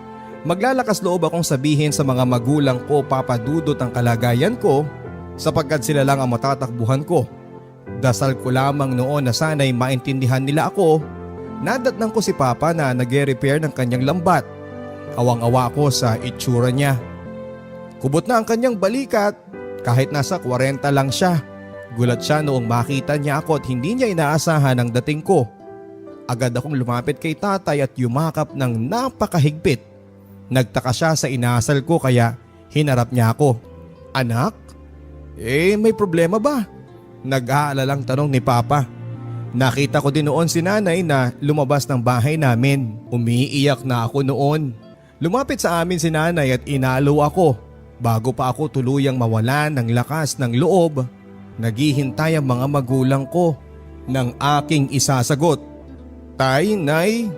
Maglalakas loob akong sabihin sa mga magulang ko, Papa Dudut, ang kalagayan ko sapagkat sila lang ang matatakbuhan ko. Dasal ko lamang noon na sana'y maintindihan nila ako. Nadatnan ko si Papa na nag-repair ng kanyang lambat. Awang-awa ako sa itsura niya. Kubot na ang kanyang balikat kahit nasa 40 lang siya. Gulat siya noong makita niya ako at hindi niya inaasahan ang dating ko. Agad akong lumapit kay tatay at yumakap ng napakahigpit. Nagtaka siya sa inasal ko kaya hinarap niya ako. Anak? May problema ba? Nag-aalalang tanong ni Papa. Nakita ko din noon si nanay na lumabas ng bahay namin. Umiiyak na ako noon. Lumapit sa amin si nanay at inalo ako. Bago pa ako tuluyang mawalan ng lakas ng loob, naghihintay ang mga magulang ko ng aking isasagot. Tay, Nay,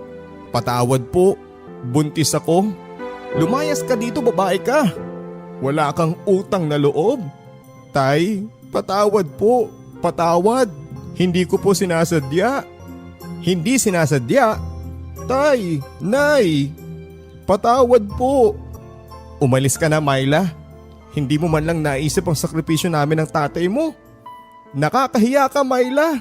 patawad po. Buntis ako. Lumayas ka dito, babae ka. Wala kang utang na loob. Tay, patawad po. Patawad. Hindi ko po sinasadya. Hindi sinasadya. Tay, Nay, patawad po. Umalis ka na, Myla. Hindi mo man lang naisip ang sakripisyo namin ng tatay mo. Nakakahiya ka, Myla.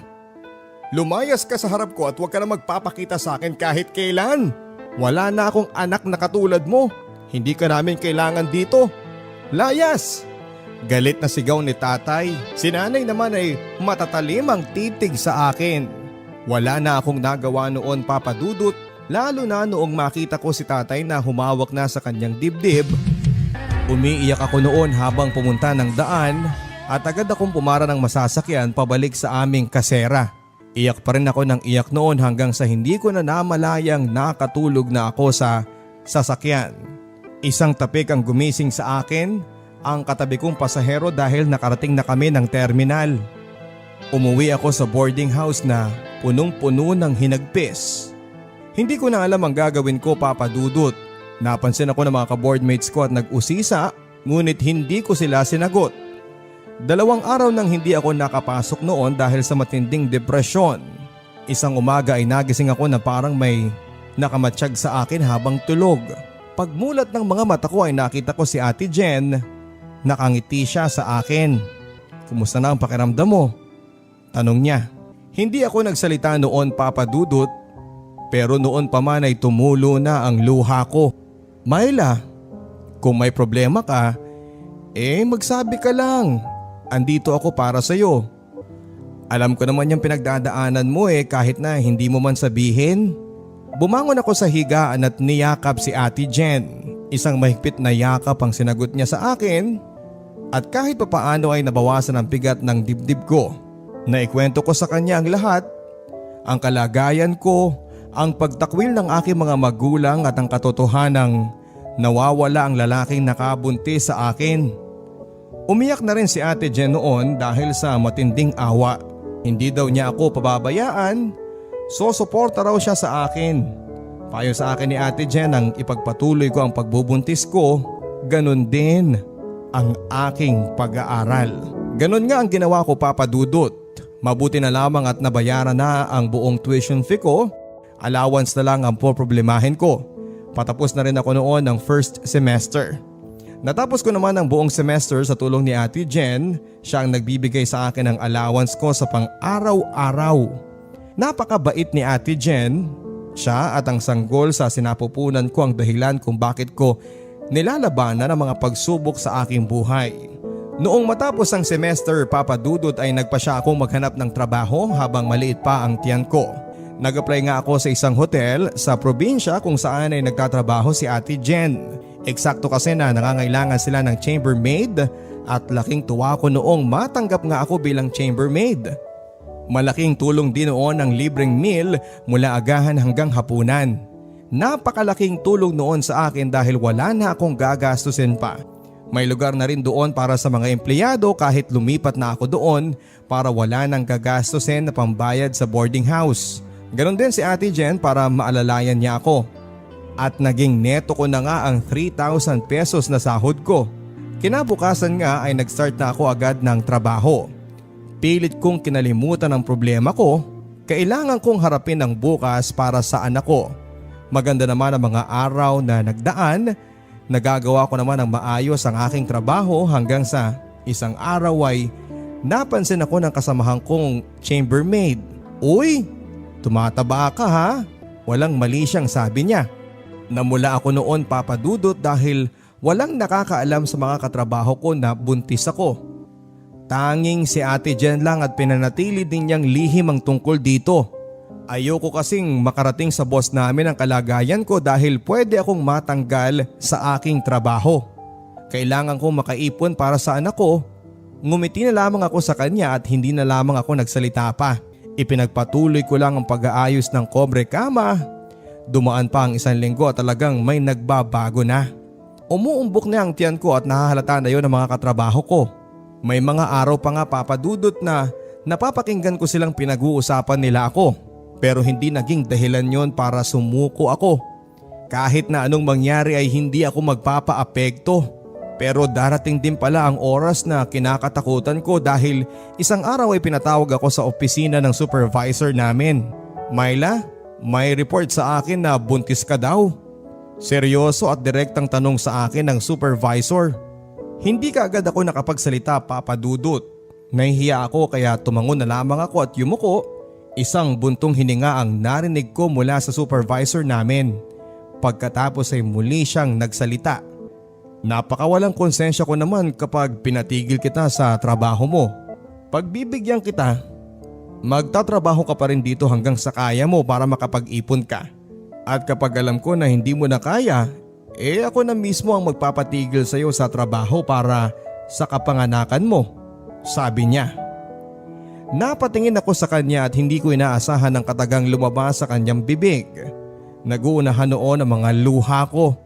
Lumayas ka sa harap ko at huwag ka na magpapakita sa akin kahit kailan. Wala na akong anak na katulad mo. Hindi ka namin kailangan dito. Layas! Galit na sigaw ni tatay. Si nanay naman ay matatalim ang titig sa akin. Wala na akong nagawa noon, Papa Dudut, lalo na noong makita ko si tatay na humawak na sa kanyang dibdib. Umiiyak ako noon habang pumunta ng daan at agad akong pumara ng masasakyan pabalik sa aming kasera. Iyak pa rin ako ng iyak noon hanggang sa hindi ko na namalayang nakatulog na ako sa sasakyan. Isang tapik ang gumising sa akin, ang katabi kong pasahero dahil nakarating na kami ng terminal. Umuwi ako sa boarding house na punong-puno ng hinagpis. Hindi ko na alam ang gagawin ko, Papa Dudut. Napansin ako ng mga ka-boardmates ko at nag-usisa, ngunit hindi ko sila sinagot. 2 araw nang hindi ako nakapasok noon dahil sa matinding depresyon. Isang umaga ay nagising ako na parang may nakamatsyag sa akin habang tulog. Pagmulat ng mga mata ko ay nakita ko si Ate Jen. Nakangiti siya sa akin. Kumusta na ang pakiramdam mo? Tanong niya. Hindi ako nagsalita noon, Papa Dudut, pero noon pa man ay tumulo na ang luha ko. Myla, kung may problema ka, magsabi ka lang. Andito ako para sa'yo. Alam ko naman yung pinagdadaanan mo kahit na hindi mo man sabihin. Bumangon ako sa higaan at niyakap si Ate Jen. Isang mahigpit na yakap ang sinagot niya sa akin at kahit papaano ay nabawasan ang bigat ng dibdib ko. Naikwento ko sa kanya ang lahat, ang kalagayan ko, ang pagtakwil ng aking mga magulang at ang katotohanang nawawala ang lalaking nakabuntis sa akin. Umiyak na rin si Ate Jen noon dahil sa matinding awa. Hindi daw niya ako pababayaan, so suporta raw siya sa akin. Payo sa akin ni Ate Jen ang ipagpatuloy ko ang pagbubuntis ko, ganun din ang aking pag-aaral. Ganun nga ang ginawa ko, Papa Dudut. Mabuti na lamang at nabayaran na ang buong tuition fee ko. Allowance na lang ang poproblemahin ko. Patapos na rin ako noon ng first semester. Natapos ko naman ang buong semester sa tulong ni Ate Jen. Siya ang nagbibigay sa akin ng allowance ko sa pang-araw-araw. Napakabait ni Ate Jen. Siya at ang sanggol sa sinapupunan ko ang dahilan kung bakit ko nilalabanan ang mga pagsubok sa aking buhay. Noong matapos ang semester, Papa Dudut, ay nagpa siya akong maghanap ng trabaho habang maliit pa ang tiyan ko. Nag-apply nga ako sa isang hotel sa probinsya kung saan ay nagtatrabaho si Ate Jen. Eksakto kasi na nangangailangan sila ng chambermaid at laking tuwa ko noong matanggap nga ako bilang chambermaid. Malaking tulong din noon ang libreng meal mula agahan hanggang hapunan. Napakalaking tulong noon sa akin dahil wala na akong gagastusin pa. May lugar na rin doon para sa mga empleyado kahit lumipat na ako doon para wala nang gagastusin na pambayad sa boarding house. Ganon din si Ate Jen para maalalayan niya ako. At naging neto ko na nga ang 3,000 pesos na sahod ko. Kinabukasan nga ay nag-start na ako agad ng trabaho. Pilit kong kinalimutan ang problema ko. Kailangan kong harapin ang bukas para sa anak ko. Maganda naman ang mga araw na nagdaan. Nagagawa ko naman ang maayos ang aking trabaho hanggang sa isang araw ay napansin ako ng kasamahan kong chambermaid. "Uy, tumataba ka ha?" Walang mali siyang sabi niya. Namula ako noon, Papa Dudut, dahil walang nakakaalam sa mga katrabaho ko na buntis ako. Tanging si Ate Jen lang at pinanatili din niyang lihim ang tungkol dito. Ayoko kasing makarating sa boss namin ang kalagayan ko dahil pwede akong matanggal sa aking trabaho. Kailangan kong makaipon para sa anak ko. Ngumiti na lamang ako sa kanya at hindi na lamang ako nagsalita pa. Ipinagpatuloy ko lang ang pag-aayos ng kobre kama. Dumaan pa ang 1 linggo at talagang may nagbabago na. Umuumbok na ang tiyan ko at nahahalata na yun ng mga katrabaho ko. May mga araw pa nga, Papa Dudut, na napapakinggan ko silang pinag-uusapan nila ako. Pero hindi naging dahilan yon para sumuko ako. Kahit na anong mangyari ay hindi ako magpapaapekto. Pero darating din pala ang oras na kinakatakutan ko dahil isang araw ay pinatawag ako sa opisina ng supervisor namin. "Myla, may report sa akin na buntis ka daw." Seryoso at direktang tanong sa akin ng supervisor. Hindi kaagad ako nakapagsalita, Papa Dudut. Nahihiya ako kaya tumangon na lamang ako at yumuko. Isang buntong hininga ang narinig ko mula sa supervisor namin. Pagkatapos ay muli siyang nagsalita. "Napakawalang konsensya ko naman kapag pinatigil kita sa trabaho mo. Pagbibigyan kita. Magtatrabaho ka pa rin dito hanggang sa kaya mo para makapag-ipon ka. At kapag alam ko na hindi mo na kaya, ako na mismo ang magpapatigil sa iyo sa trabaho para sa kapanganakan mo," sabi niya. Napatingin ako sa kanya at hindi ko inaasahan ang katagang lumabas sa kanyang bibig. Naguunahan noon ang mga luha ko.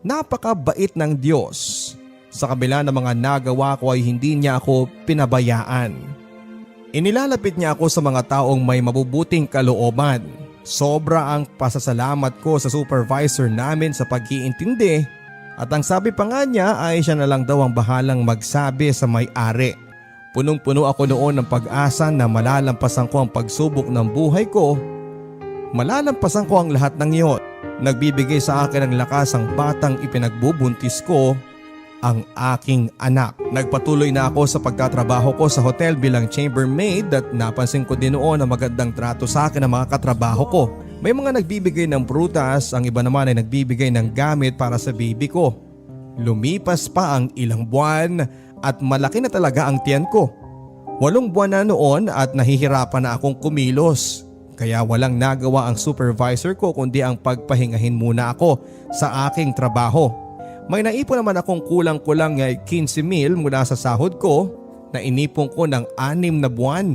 Napakabait ng Diyos. Sa kabila ng mga nagawa ko ay hindi niya ako pinabayaan. Inilalapit niya ako sa mga taong may mabubuting kalooban. Sobra ang pasasalamat ko sa supervisor namin sa pag-iintindi. At ang sabi pa nga niya ay siya na lang daw ang bahalang magsabi sa may-ari. Punong-puno ako noon ng pag-asa na malalampasan ko ang pagsubok ng buhay ko. Malalampasan ko ang lahat ng iyon. Nagbibigay sa akin ng lakas ang batang ipinagbubuntis ko, ang aking anak. Nagpatuloy na ako sa pagtatrabaho ko sa hotel bilang chambermaid at napansin ko din noon ang magandang trato sa akin ng mga katrabaho ko. May mga nagbibigay ng prutas, ang iba naman ay nagbibigay ng gamit para sa baby ko. Lumipas pa ang ilang buwan at malaki na talaga ang tiyan ko. 8 buwan na noon at nahihirapan na akong kumilos. Kaya walang nagawa ang supervisor ko kundi ang pagpahingahin muna ako sa aking trabaho. May naipon naman akong kulang-kulang 15,000 mula sa sahod ko na inipon ko ng 6 na buwan.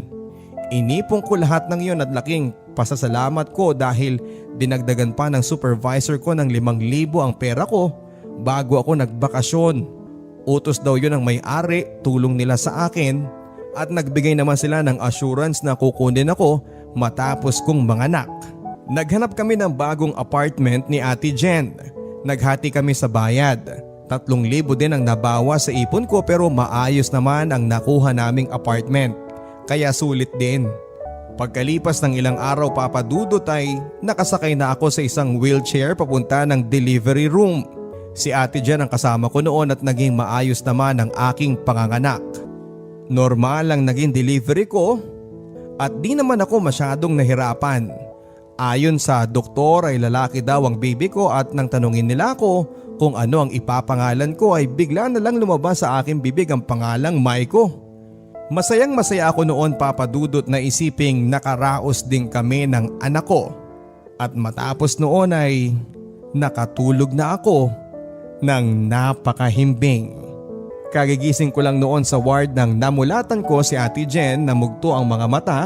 Inipon ko lahat ng iyon at laking pasasalamat ko dahil dinagdagan pa ng supervisor ko ng 5,000 ang pera ko bago ako nagbakasyon. Utos daw yun ng may-ari, tulong nila sa akin at nagbigay naman sila ng assurance na kukunin ako matapos kong manganak. Naghanap kami ng bagong apartment ni Ate Jen. Naghati kami sa bayad. 3,000 din ang nabawa sa ipon ko pero maayos naman ang nakuha naming apartment. Kaya sulit din. Pagkalipas ng ilang araw, Papa Dudut, ay nakasakay na ako sa isang wheelchair papunta ng delivery room. Si Ate Jen ang kasama ko noon at naging maayos naman ang aking panganganak. Normal lang naging delivery ko at di naman ako masyadong nahirapan. Ayon sa doktor ay lalaki daw ang baby ko at nang tanungin nila ako kung ano ang ipapangalan ko ay bigla na lang lumabas sa aking bibig ang pangalang Maiko. Masayang masaya ako noon, Papa Dudut, na isiping nakaraos din kami ng anak ko. At matapos noon ay nakatulog na ako ng napakahimbing. Kagigising ko lang noon sa ward nang namulatan ko si Ate Jen na mugto ang mga mata.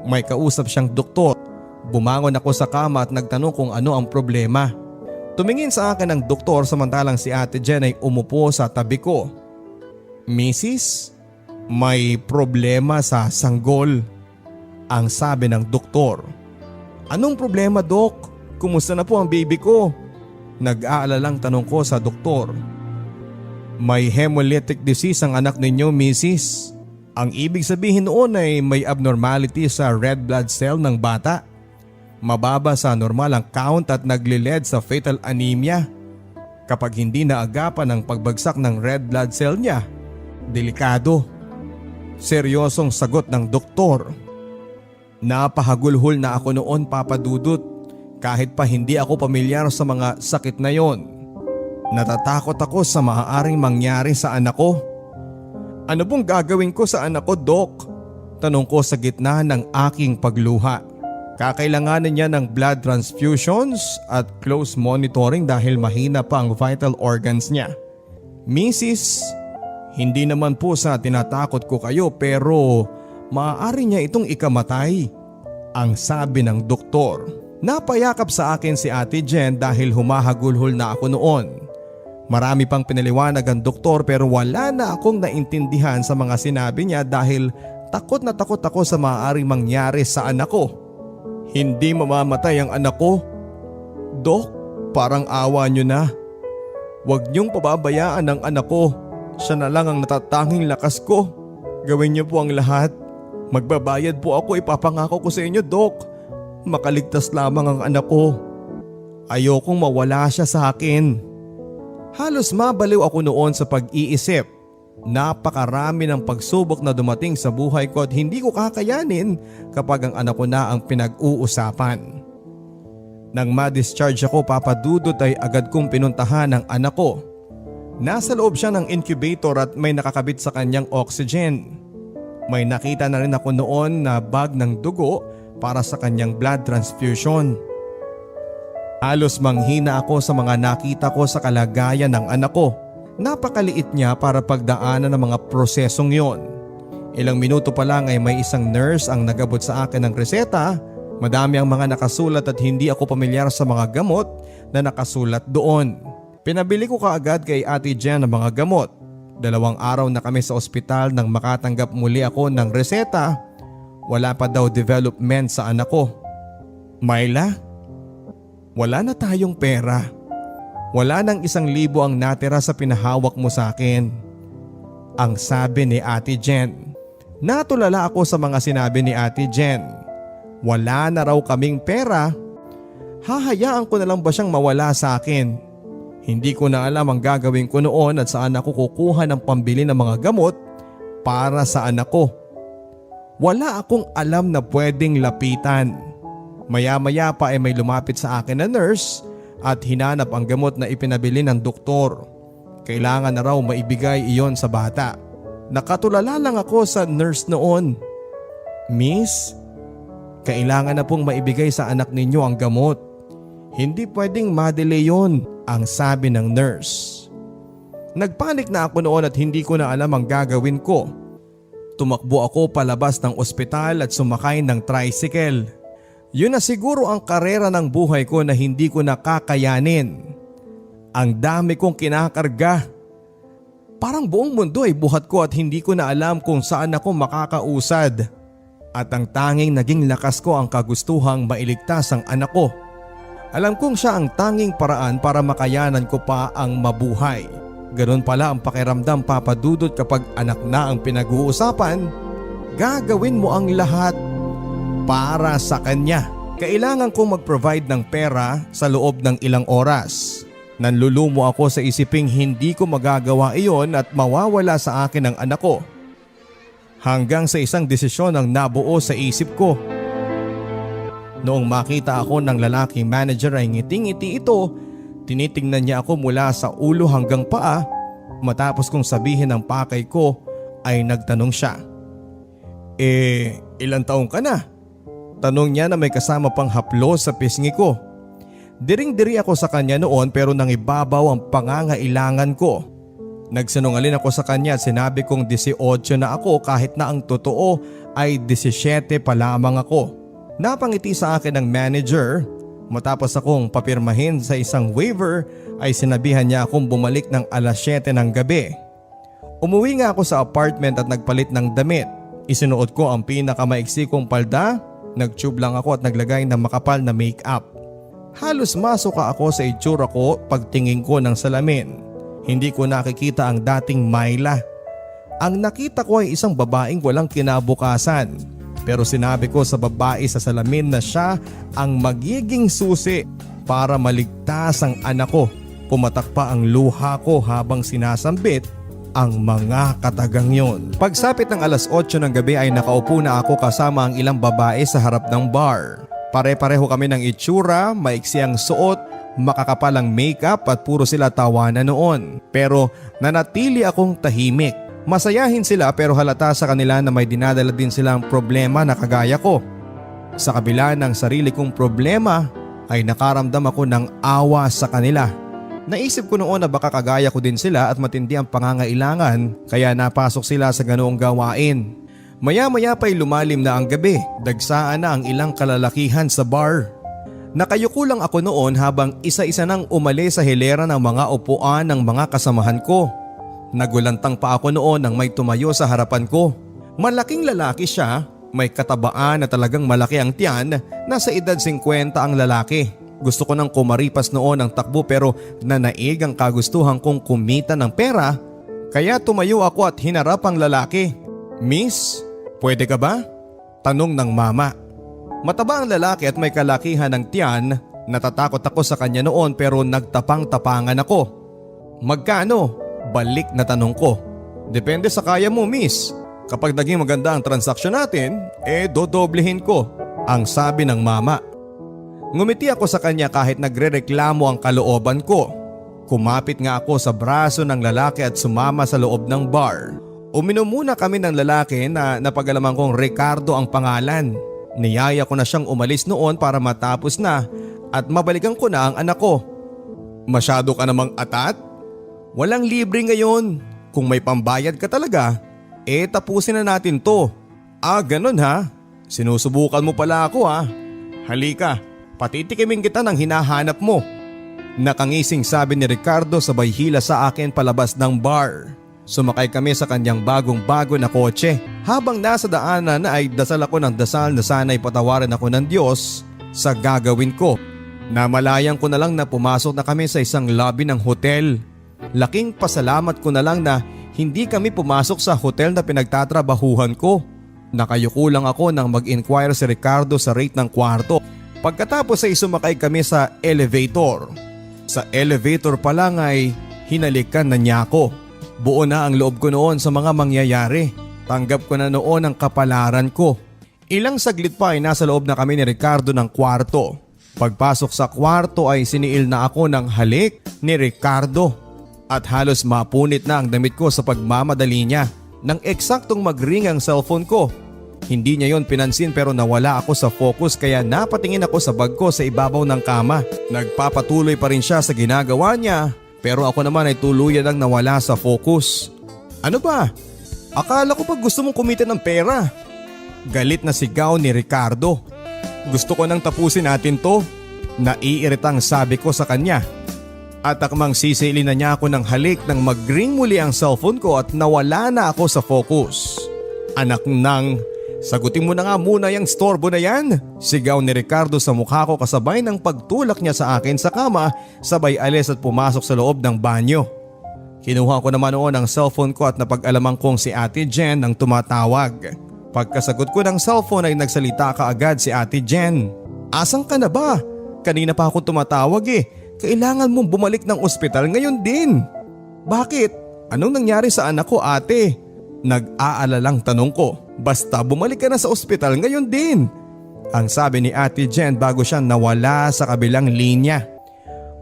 May kausap siyang doktor. Bumangon ako sa kama at nagtanong kung ano ang problema. Tumingin sa akin ang doktor samantalang si Ate Jen ay umupo sa tabi ko. Mrs., may problema sa sanggol, ang sabi ng doktor. Anong problema, Dok? Kumusta na po ang baby ko? Nag-aalalang tanong ko sa doktor. May hemolytic disease ang anak ninyo, Mrs. Ang ibig sabihin noon ay may abnormality sa red blood cell ng bata. Mababa sa normal ang count at nagliled sa fatal anemia. Kapag hindi naagapan ang pagbagsak ng red blood cell niya, delikado. Seryosong sagot ng doktor. Napahagulhol na ako noon, Papa Dudut, kahit pa hindi ako pamilyar sa mga sakit na yon. Natatakot ako sa maaaring mangyari sa anak ko. Ano pong gagawin ko sa anak ko, Dok? Tanong ko sa gitna ng aking pagluha. Kakailanganin niya ng blood transfusions at close monitoring dahil mahina pa ang vital organs niya. Mrs., hindi naman po sa tinatakot ko kayo pero maaari niya itong ikamatay, ang sabi ng doktor. Napayakap sa akin si Ate Jen dahil humahagulhol na ako noon. Marami pang pinaliwanag ang doktor pero wala na akong naintindihan sa mga sinabi niya dahil takot na takot ako sa maaaring mangyari sa anak ko. Hindi mamamatay ang anak ko. Dok, parang awa niyo na. Huwag niyong pababayaan ang anak ko. Siya na lang ang natatanging lakas ko. Gawin niyo po ang lahat. Magbabayad po ako, ipapangako ko sa inyo, Dok. Makaligtas lamang ang anak ko. Ayokong mawala siya sa akin. Halos mabaliw ako noon sa pag-iisip. Napakarami ng pagsubok na dumating sa buhay ko at hindi ko kakayanin kapag ang anak ko na ang pinag-uusapan. Nang ma-discharge ako, Papa Dudut, ay agad kong pinuntahan ang anak ko. Nasa loob siya ng incubator at may nakakabit sa kanyang oxygen. May nakita na rin ako noon na bag ng dugo para sa kanyang blood transfusion. Halos manghina ako sa mga nakita ko sa kalagayan ng anak ko. Napakaliit niya para pagdaanan ng mga prosesong yon. Ilang minuto pa lang ay may isang nurse ang nagabot sa akin ng reseta. Madami ang mga nakasulat at hindi ako pamilyar sa mga gamot na nakasulat doon. Pinabili ko kaagad kay Ate Jen ang mga gamot. 2 araw na kami sa ospital nang makatanggap muli ako ng reseta. Wala pa daw development sa anak ko. Myla, wala na tayong pera. Wala nang 1,000 ang natira sa pinahawak mo sa akin, ang sabi ni Ate Jen. Natulala ako sa mga sinabi ni Ate Jen. Wala na raw kaming pera. Hahayaan ko na lang ba siyang mawala sa akin? Hindi ko na alam ang gagawin ko noon at saan ako kukuha ng pambili ng mga gamot para sa anak ko. Wala akong alam na pwedeng lapitan. Maya-maya pa ay may lumapit sa akin na nurse at hinanap ang gamot na ipinabili ng doktor. Kailangan na raw maibigay iyon sa bata. Nakatulala lang ako sa nurse noon. Miss, kailangan na pong maibigay sa anak ninyo ang gamot. Hindi pwedeng ma-delay yon, ang sabi ng nurse. Nagpanik na ako noon at hindi ko na alam ang gagawin ko. Tumakbo ako palabas ng ospital at sumakay ng tricycle. Yun na siguro ang karera ng buhay ko na hindi ko nakakayanin. Ang dami kong kinakarga. Parang buong mundo ay buhat ko at hindi ko na alam kung saan ako makakausad. At ang tanging naging lakas ko ang kagustuhang mailigtas ang anak ko. Alam kong siya ang tanging paraan para makayanan ko pa ang mabuhay. Ganon pala ang pakiramdam, Papa Dudut, kapag anak na ang pinag-uusapan. Gagawin mo ang lahat para sa kanya. Kailangan kong mag-provide ng pera sa loob ng ilang oras. Nanlulumo ako sa isiping hindi ko magagawa iyon at mawawala sa akin ang anak ko. Hanggang sa isang desisyon ang nabuo sa isip ko. Noong makita ako ng lalaking manager ay ngiting-ngiti ito, tinitingnan niya ako mula sa ulo hanggang paa. Matapos kong sabihin ang pakay ko ay nagtanong siya. Ilang taong ka na? Tanong niya na may kasama pang haplos sa pisngi ko. Diring-diri ako sa kanya noon pero nangibabaw ang pangangailangan ko. Nagsinungaling ako sa kanya at sinabi kong 18 na ako kahit na ang totoo ay 17 pa lamang ako. Napangiti sa akin ng manager. Matapos akong papirmahin sa isang waiver ay sinabihan niya akong bumalik ng alas 7 ng gabi. Umuwi nga ako sa apartment at nagpalit ng damit. Isinuot ko ang pinakamaiksi kong palda, nagtube lang ako at naglagay ng makapal na makeup. Halos masuka ako sa itsura ko pagtingin ko ng salamin. Hindi ko nakikita ang dating Myla. Ang nakita ko ay isang babaeng walang kinabukasan. Pero sinabi ko sa babae sa salamin na siya ang magiging susi para maligtas ang anak ko. Pumatak pa ang luha ko habang sinasambit ang mga katagang yon. Pagsapit ng alas 8 ng gabi ay nakaupo na ako kasama ang ilang babae sa harap ng bar. Pare-pareho kami ng itsura, maiksi ang suot, makakapal ang makeup at puro sila tawanan noon. Pero nanatili akong tahimik. Masayahin sila pero halata sa kanila na may dinadala din silang problema na kagaya ko. Sa kabila ng sarili kong problema ay nakaramdam ako ng awa sa kanila. Naisip ko noon na baka kagaya ko din sila at matindi ang pangangailangan kaya napasok sila sa ganoong gawain. Maya-maya pa'y lumalim na ang gabi, dagsaan na ang ilang kalalakihan sa bar. Nakayuko lang ako noon habang isa-isa nang umalis sa hilera ng mga upuan ng mga kasamahan ko. Nagulantang pa ako noon nang may tumayo sa harapan ko. Malaking lalaki siya, may katabaan na talagang malaki ang tiyan, nasa edad 50 ang lalaki. Gusto ko nang kumaripas noon ang takbo pero nanaig ang kagustuhan kong kumita ng pera. Kaya tumayo ako at hinarap ang lalaki. "Miss, pwede ka ba?" tanong ng mama. Mataba ang lalaki at may kalakihan ng tiyan. Natatakot ako sa kanya noon pero nagtapang-tapangan ako. "Magkano?" balik na tanong ko. "Depende sa kaya mo, miss. Kapag naging maganda ang transaksyon natin, dodoblehin ko," ang sabi ng mama. Ngumiti ako sa kanya kahit nagrereklamo ang kalooban ko. Kumapit nga ako sa braso ng lalaki at sumama sa loob ng bar. Uminom muna kami ng lalaki na napagalaman kong Ricardo ang pangalan. Niyaya ko na siyang umalis noon para matapos na at mabalikan ko na ang anak ko. "Masyado ka namang atat? Walang libre ngayon. Kung may pambayad ka talaga, tapusin na natin to." "Ah, ganun ha? Sinusubukan mo pala ako ha. Halika, patitikimin kita ng hinahanap mo." Nakangising sabi ni Ricardo sabay hila sa akin palabas ng bar. Sumakay kami sa kanyang bagong-bago na kotse. Habang nasa daanan ay dasal ako ng dasal na sana'y patawarin ako ng Diyos sa gagawin ko. Namalayan ko na lang na pumasok na kami sa isang lobby ng hotel. Laking pasalamat ko na lang na hindi kami pumasok sa hotel na pinagtatrabahuhan ko. Nakayuko lang ako nang mag-inquire si Ricardo sa rate ng kwarto. Pagkatapos ay sumakay kami sa elevator. Sa elevator pa lang ay hinalikan na niya ako. Buo na ang loob ko noon sa mga mangyayari. Tanggap ko na noon ang kapalaran ko. Ilang saglit pa ay nasa loob na kami ni Ricardo ng kwarto. Pagpasok sa kwarto ay siniil na ako ng halik ni Ricardo. At halos mapunit na ang damit ko sa pagmamadali niya. Nang eksaktong mag-ring ang cellphone ko. Hindi niya yon pinansin pero nawala ako sa focus kaya napatingin ako sa bag ko sa ibabaw ng kama. Nagpapatuloy pa rin siya sa ginagawa niya. Pero ako naman ay tuluyan ang nawala sa focus. "Ano ba? Akala ko pa gusto mong kumita ng pera." Galit na sigaw ni Ricardo. "Gusto ko nang tapusin natin to." Naiiritang sabi ko sa kanya. At akmang sisilin na niya ako ng halik nang mag-ring muli ang cellphone ko at nawala na ako sa focus. "Anak nang, sagutin mo na nga muna yung storbo na yan," sigaw ni Ricardo sa mukha ko kasabay ng pagtulak niya sa akin sa kama sabay alis at pumasok sa loob ng banyo. Kinuha ko naman noon ang cellphone ko at napag-alaman kong si Ate Jen ang tumatawag. Pagkasagot ko ng cellphone ay nagsalita kaagad si Ate Jen. "Asan ka na ba? Kanina pa ako tumatawag eh. Kailangan mong bumalik ng ospital ngayon din." "Bakit? Anong nangyari sa anak ko, ate?" Nag-aalalang tanong ko. "Basta bumalik ka na sa ospital ngayon din," ang sabi ni Ate Jen bago siya nawala sa kabilang linya.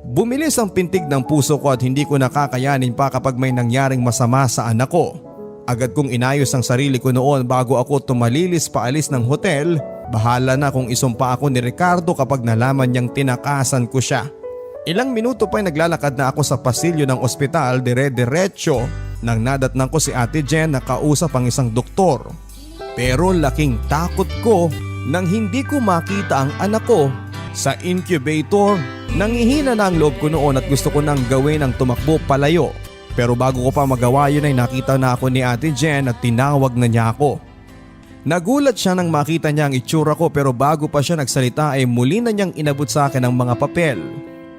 Bumilis ang pintig ng puso ko at hindi ko nakakayanin pa kapag may nangyaring masama sa anak ko. Agad kong inayos ang sarili ko noon bago ako tumalilis paalis ng hotel. Bahala na kung isumpa ako ni Ricardo kapag nalaman niyang tinakasan ko siya. Ilang minuto pa'y naglalakad na ako sa pasilyo ng ospital dire-diretso nang nadatnang ko si Ate Jen na kausap ang isang doktor. Pero laking takot ko nang hindi ko makita ang anak ko sa incubator. Nangihina na ang loob ko noon at gusto ko nang gawin ang tumakbo palayo. Pero bago ko pa magawa yun ay nakita na ako ni Ate Jen at tinawag na niya ako. Nagulat siya nang makita niya ang itsura ko pero bago pa siya nagsalita ay muli na niyang inabot sa akin ang mga papel.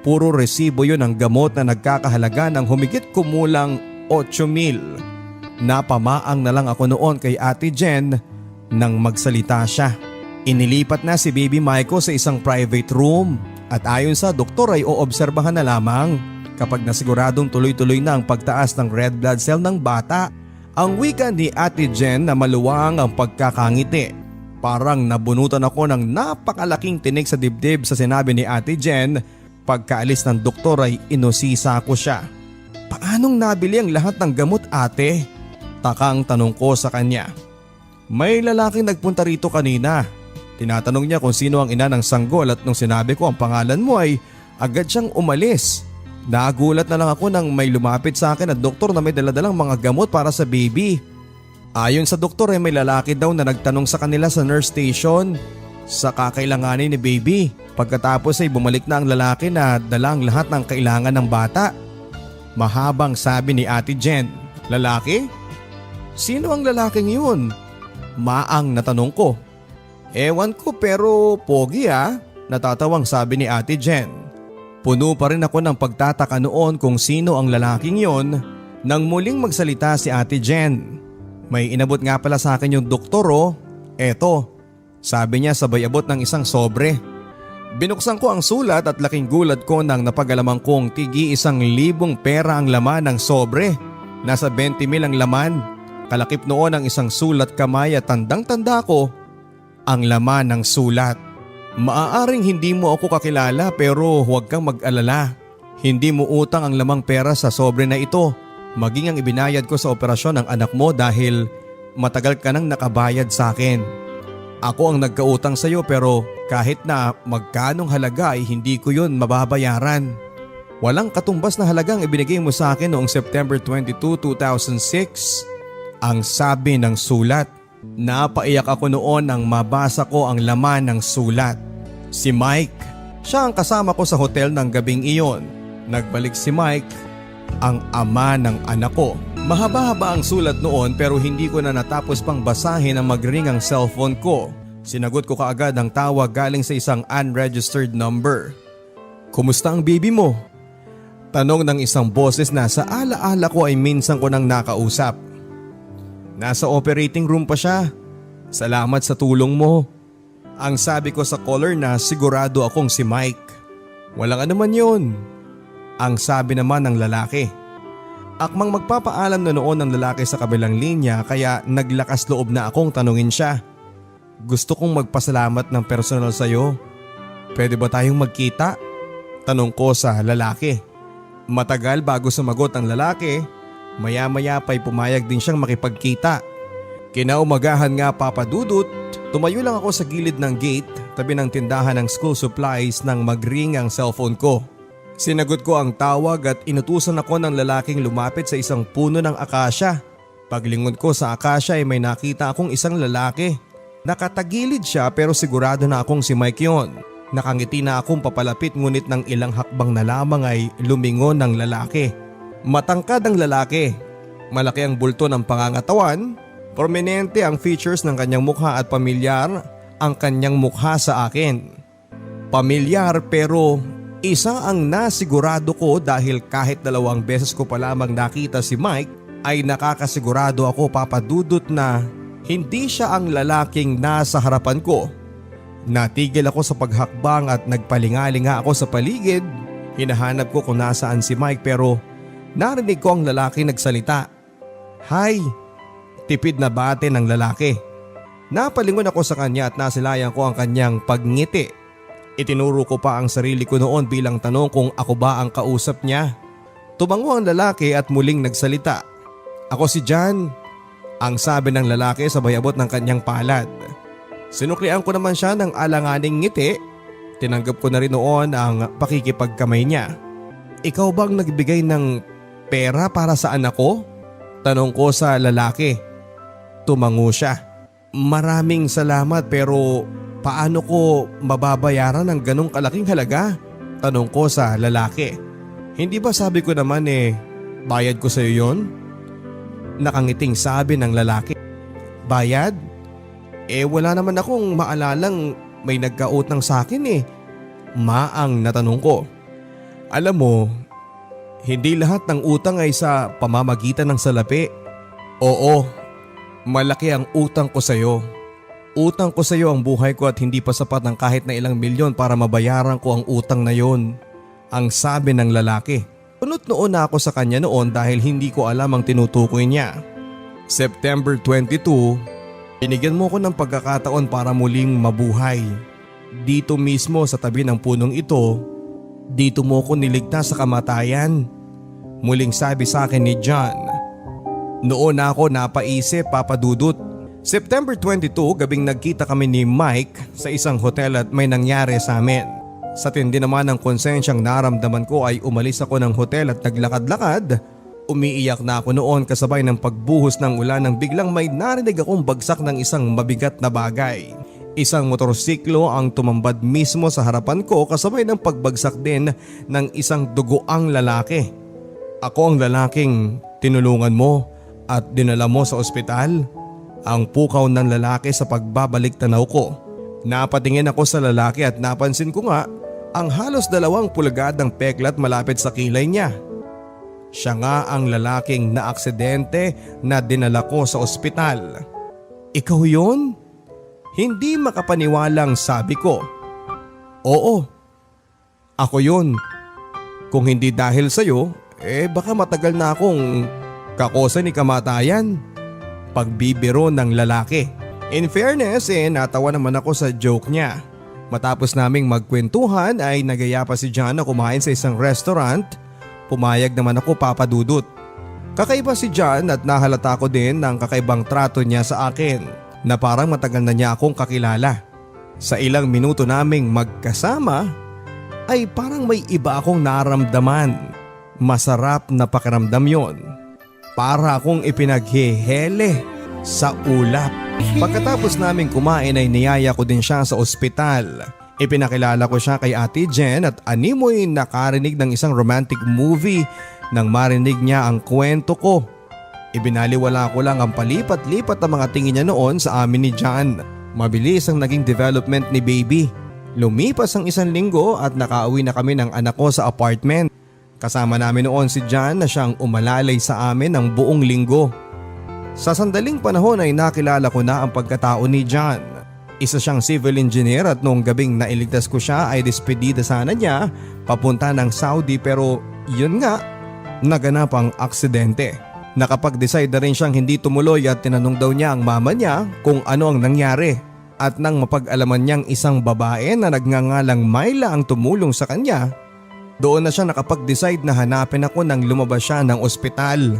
Puro resibo yun ng gamot na nagkakahalaga ng humigit kumulang 8,000. Napamaang na lang ako noon kay Ate Jen nang magsalita siya. Inilipat na si Baby Maiko sa isang private room at ayon sa doktor ay oobserbahan na lamang kapag nasiguradong tuloy-tuloy na ang pagtaas ng red blood cell ng bata. Ang wika ni Ate Jen na maluwang ang pagkakangiti. Parang nabunutan ako ng napakalaking tinik sa dibdib sa sinabi ni Ate Jen. Pagkaalis ng doktor ay inusisa ko siya. Paanong nabili ang lahat ng gamot, ate? Takang tanong ko sa kanya. May lalaking nagpunta rito kanina. Tinatanong niya kung sino ang ina ng sanggol at nung sinabi ko ang pangalan mo ay agad siyang umalis. Nagulat na lang ako nang may lumapit sa akin at doktor na may daladalang mga gamot para sa baby. Ayon sa doktor ay may lalaki daw na nagtanong sa kanila sa nurse station sa kakailanganin ni baby. Pagkatapos ay bumalik na ang lalaki na dala ang lahat ng kailangan ng bata. Mahabang sabi ni Ate Jen. Lalaki? Sino ang lalaking yun? Maang natanong ko. Ewan ko pero pogi natatawang sabi ni Ate Jen. Puno pa rin ako ng pagtataka noon kung sino ang lalaking yon nang muling magsalita si Ate Jen. May inabot nga pala sa akin yung doktor. Eto, sabi niya sabay abot ng isang sobre. Binuksan ko ang sulat at laking gulat ko nang napagalamang kong tigi 1,000 pera ang laman ng sobre. Nasa 20,000 ang laman. Kalakip noon ang isang sulat kamay at tandang-tanda ko ang laman ng sulat. Maaaring hindi mo ako kakilala pero huwag kang mag-alala. Hindi mo utang ang lamang pera sa sobre na ito. Maging ang ibinayad ko sa operasyon ng anak mo dahil matagal ka nang nakabayad sa akin. Ako ang nagkautang sa iyo pero kahit na magkanong halaga ay hindi ko yun mababayaran. Walang katumbas na halagang ibinigay mo sa akin noong September 22, 2006. Ang sabi ng sulat. Napaiyak ako noon nang mabasa ko ang laman ng sulat. Si Mike, siya ang kasama ko sa hotel ng gabing iyon. Nagbalik si Mike, ang ama ng anak ko. Mahaba-haba ang sulat noon pero hindi ko na natapos pang basahin ang magring ang cellphone ko. Sinagot ko kaagad ang tawag galing sa isang unregistered number. Kumusta ang baby mo? Tanong ng isang boses na sa alaala ko ay minsan ko nang nakausap. Nasa operating room pa siya. Salamat sa tulong mo. Ang sabi ko sa caller na sigurado akong si Mike. Walang anuman yun. Ang sabi naman ng lalaki. Akmang magpapaalam na noon ng lalaki sa kabilang linya kaya naglakas loob na akong tanungin siya. Gusto kong magpasalamat ng personal sa'yo. Pwede ba tayong magkita? Tanong ko sa lalaki. Matagal bago sumagot ang lalaki. Maya-maya pa'y pumayag din siyang makipagkita. Kinaumagahan nga papadudot, tumayo lang ako sa gilid ng gate tabi ng tindahan ng school supplies nang magring ang cellphone ko. Sinagot ko ang tawag at inutusan ako ng lalaking lumapit sa isang puno ng akasya. Paglingon ko sa akasya ay may nakita akong isang lalaki. Nakatagilid siya pero sigurado na akong si Mike yon. Nakangiti na akong papalapit ngunit ng ilang hakbang na lamang ay lumingon ng lalaki. Matangkad ang lalaki. Malaki ang bulto ng pangangatawan. Prominente ang features ng kanyang mukha at pamilyar ang kanyang mukha sa akin. Pamilyar pero isa ang nasigurado ko dahil kahit 2 beses ko pa lamang nakita si Mike ay nakakasigurado ako papadudot na hindi siya ang lalaking nasa harapan ko. Natigil ako sa paghakbang at nagpalingalinga ako sa paligid. Hinahanap ko kung nasaan si Mike pero narinig ko ang lalaki nagsalita. Hi! Tipid na bate ng lalaki. Napalingon ako sa kanya at nasilayan ko ang kanyang pagngiti. Itinuro ko pa ang sarili ko noon bilang tanong kung ako ba ang kausap niya. Tumango ang lalaki at muling nagsalita. Ako si John. Ang sabi ng lalaki sabay abot ng kanyang palad. Sinuklian ko naman siya ng alanganing ngiti. Tinanggap ko na rin noon ang pakikipagkamay niya. Ikaw bang nagbigay ng pera para sa anak ko? Tanong ko sa lalaki. Tumango siya. Maraming salamat pero paano ko mababayaran ng ganong kalaking halaga? Tanong ko sa lalaki. Hindi ba sabi ko naman bayad ko sa'yo yon? Nakangiting sabi ng lalaki. Bayad? Wala naman akong maalalang may nagkautang sa akin Maang natanong ko. Alam mo, hindi lahat ng utang ay sa pamamagitan ng salapi. Oo, malaki ang utang ko sa'yo. Utang ko sa'yo ang buhay ko at hindi pa sapat ng kahit na ilang milyon para mabayaran ko ang utang na yon. Ang sabi ng lalaki. Punot noon na ako sa kanya noon dahil hindi ko alam ang tinutukoy niya. September 22, binigyan mo ko ng pagkakataon para muling mabuhay. Dito mismo sa tabi ng punong ito, dito mo ko niligtas sa kamatayan. Muling sabi sa akin ni John. Noon ako napaisip, Papa Dudut. September 22, gabing nagkita kami ni Mike sa isang hotel at may nangyari sa amin. Sa tindi naman ng konsensyang naramdaman ko ay umalis ako ng hotel at naglakad-lakad. Umiiyak na ako noon kasabay ng pagbuhos ng ulan nang biglang may narinig akong bagsak ng isang mabigat na bagay. Isang motorsiklo ang tumambad mismo sa harapan ko kasabay ng pagbagsak din ng isang dugoang lalaki. Ako ang lalaking tinulungan mo at dinala mo sa ospital. Ang pukaw ng lalaki sa pagbabalik tanaw ko. Napatingin ako sa lalaki at napansin ko nga ang halos 2 pulgadang peklat malapit sa kilay niya. Siya nga ang lalaking naaksidente na dinala ko sa ospital. Ikaw yun? Hindi makapaniwalang sabi ko. Oo, ako yun. Kung hindi dahil sa'yo, baka matagal na akong kakosa ni kamatayan. Pagbibiro ng lalaki. In fairness natawa naman ako sa joke niya. Matapos naming magkwentuhan ay nagaya pa si John na kumain sa isang restaurant. Pumayag naman ako, Papa Dudut. Kakaiba si John at nahalata ko din ng kakaibang trato niya sa akin na parang matagal na niya akong kakilala. Sa ilang minuto naming magkasama ay parang may iba akong naramdaman. Masarap na pakiramdam yon. Para akong ipinaghehele sa ulap. Pagkatapos naming kumain ay niyaya ko din siya sa ospital. Ipinakilala ko siya kay Ate Jen at animoy nakarinig ng isang romantic movie nang marinig niya ang kwento ko. Ibinaliwala ko lang ang palipat-lipat na mga tingin niya noon sa amin ni John. Mabilis ang naging development ni Baby. Lumipas ang 1 linggo at nakauwi na kami ng anak ko sa apartment. Kasama namin noon si John na siyang umalalay sa amin ng buong linggo. Sa sandaling panahon ay nakilala ko na ang pagkatao ni John. Isa siyang civil engineer at noong gabing nailigtas ko siya ay despedida sana niya papunta ng Saudi pero yun nga, naganap ang aksidente. Nakapag-decide na rin siyang hindi tumuloy at tinanong daw niya ang mama niya kung ano ang nangyari. At nang mapag-alaman niyang isang babae na nagngangalang Myla ang tumulong sa kanya, doon na siya nakapag-decide na hanapin ako nang lumabas siya ng ospital.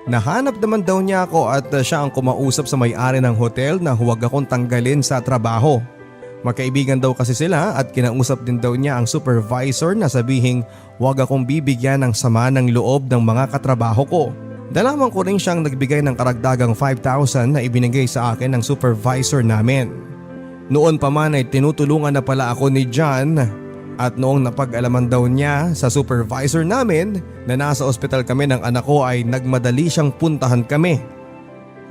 Nahanap naman daw niya ako at siya ang kumausap sa may-ari ng hotel na huwag akong tanggalin sa trabaho. Magkaibigan daw kasi sila at kinausap din daw niya ang supervisor na sabihing huwag akong bibigyan ng sama ng loob ng mga katrabaho ko. Dalaman ko rin siyang nagbigay ng karagdagang 5,000 na ibinigay sa akin ng supervisor namin. Noon pa man ay tinutulungan na pala ako ni John. At noong napag-alaman daw niya sa supervisor namin na nasa ospital kami ng anak ko ay nagmadali siyang puntahan kami.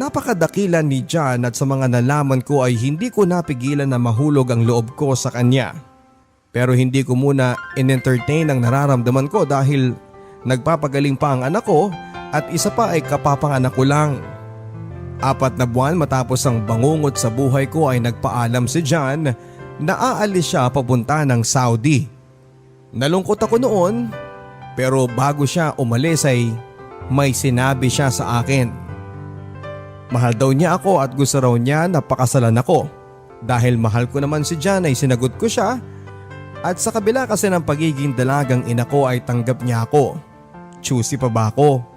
Napakadakila ni John at sa mga nalaman ko ay hindi ko napigilan na mahulog ang loob ko sa kanya. Pero hindi ko muna in-entertain ang nararamdaman ko dahil nagpapagaling pa ang anak ko at isa pa ay kapapanganak ko lang. 4 na buwan matapos ang bangungot sa buhay ko ay nagpaalam si John na aalis siya papunta ng Saudi. Nalungkot ako noon pero bago siya umalis ay may sinabi siya sa akin. Mahal daw niya ako at gusto raw niya na pakasalan ako. Dahil mahal ko naman si John ay sinagot ko siya at sa kabila kasi ng pagiging dalagang ina ko ay tanggap niya ako. Choosy pa ba ako?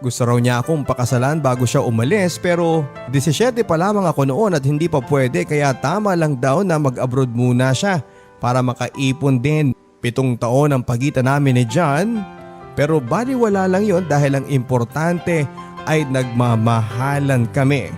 Gusto raw niya akong pakasalan bago siya umalis pero 17 pa lamang ako noon at hindi pa pwede kaya tama lang daw na mag-abroad muna siya para makaipon din. 7 taon ang pagitan namin ni John pero baliwala lang yon dahil ang importante ay nagmamahalan kami.